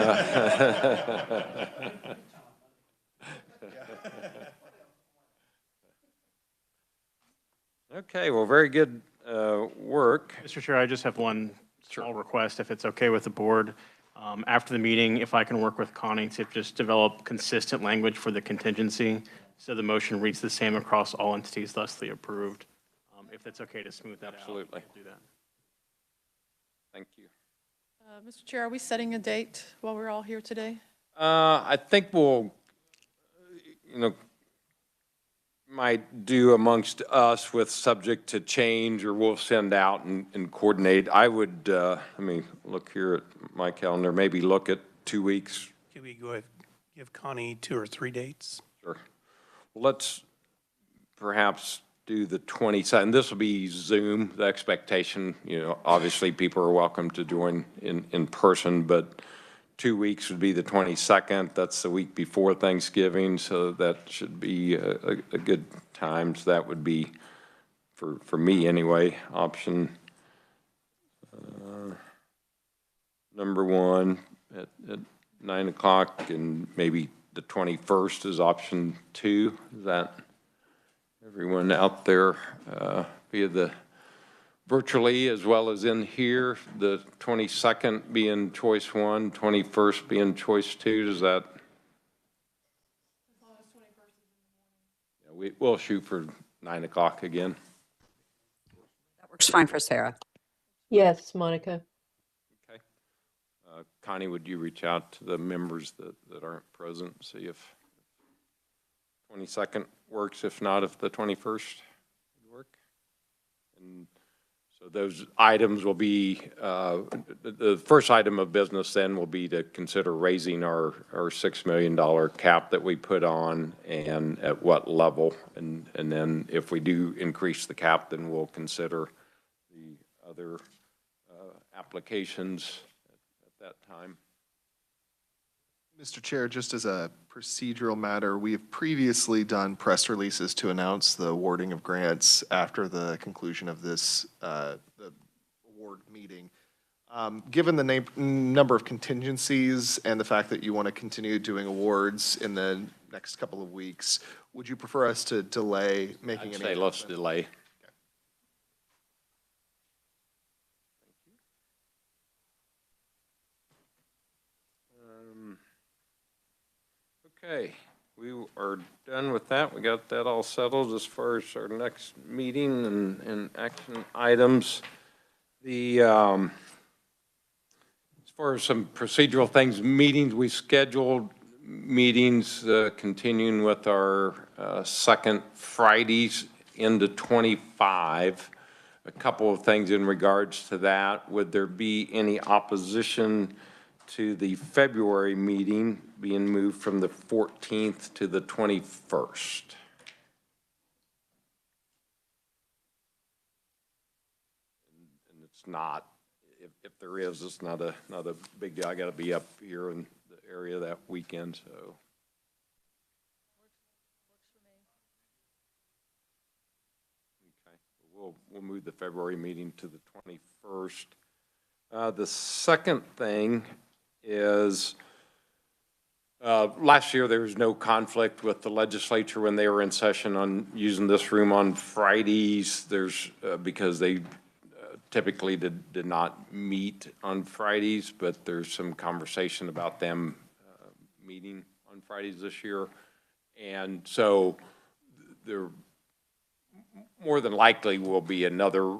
okay, well, very good work. Mr. Chair, I just have one small request, if it's okay with the board. After the meeting, if I can work with Connie to just develop consistent language for the contingency, so the motion reads the same across all entities thusly approved. If that's okay to smooth that out. Absolutely. we'll do that. Thank you. Mr. Chair, are we setting a date while we're all here today? I think we'll, might do amongst us with subject to change, or we'll send out and coordinate. I would, let me look here at my calendar, maybe look at 2 weeks. Can we go ahead, give Connie 2 or 3 dates? Sure. Well, let's perhaps do the 22nd. This will be Zoom, the expectation, obviously people are welcome to join in person, but 2 weeks would be the 22nd. That's the week before Thanksgiving, so that should be a good time. So that would be, for me anyway, option number 1 at 9 o'clock, and maybe the 21st is option 2. Is that everyone out there via the virtually as well as in here, the 22nd being choice 1, 21st being choice 2, does that? Yeah, we'll shoot for 9 o'clock again. That works fine for Sarah. Yes, Monica. Okay. Connie, would you reach out to the members that aren't present, see if 22nd works, if not, if the 21st would work? And so those items will be, the first item of business then will be to consider raising our $6 million cap that we put on, and at what level. And then if we do increase the cap, then we'll consider the other applications at that time. Mr. Chair, just as a procedural matter, we have previously done press releases to announce the awarding of grants after the conclusion of this the award meeting. Given the number of contingencies and the fact that you want to continue doing awards in the next couple of weeks, would you prefer us to delay making I'd any? say let's delay. Okay, we are done with that. We got that all settled as far as our next meeting and action items. As far as some procedural things, meetings, we scheduled meetings continuing with our second Fridays into 25. A couple of things in regards to that. Would there be any opposition to the February meeting being moved from the 14th to the 21st? And it's not, if there is, it's not a big deal. I got to be up here in the area that weekend, so. Okay, we'll move the February meeting to the 21st. The second thing is, last year there was no conflict with the legislature when they were in session on using this room on Fridays. There's, because they typically did not meet on Fridays, but there's some conversation about them meeting on Fridays this year. And so there more than likely will be another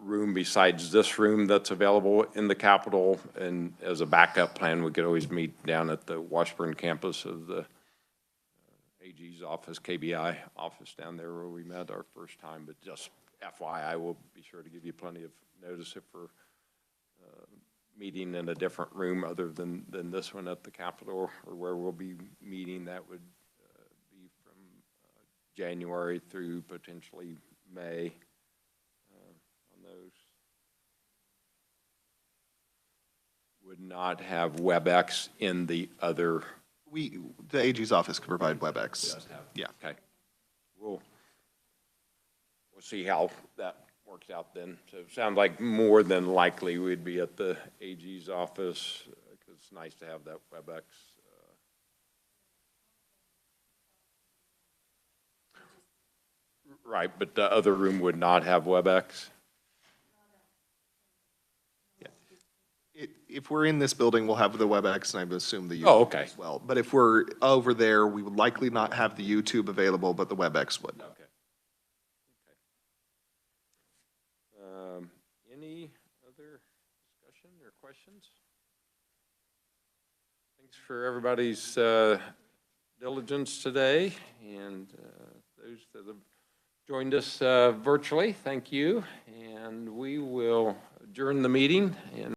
room besides this room that's available in the Capitol, and as a backup plan, we could always meet down at the Washburn campus of the AG's office, KBI office down there where we met our first time. But just FYI, we'll be sure to give you plenty of notice if we're meeting in a different room other than this one at the Capitol, or where we'll be meeting. That would be from January through potentially May. Those would not have WebEx in the other. The AG's office could provide WebEx. Yeah. Okay. We'll see how that works out then. So it sounds like more than likely we'd be at the AG's office, because it's nice to have that WebEx. Right, but the other room would not have WebEx? If we're in this building, we'll have the WebEx, and I would assume the YouTube Oh, okay. as well. But if we're over there, we would likely not have the YouTube available, but the WebEx would. Okay. Any other discussion or questions? Thanks for everybody's diligence today, and those that have joined us virtually, thank you. And we will adjourn the meeting. And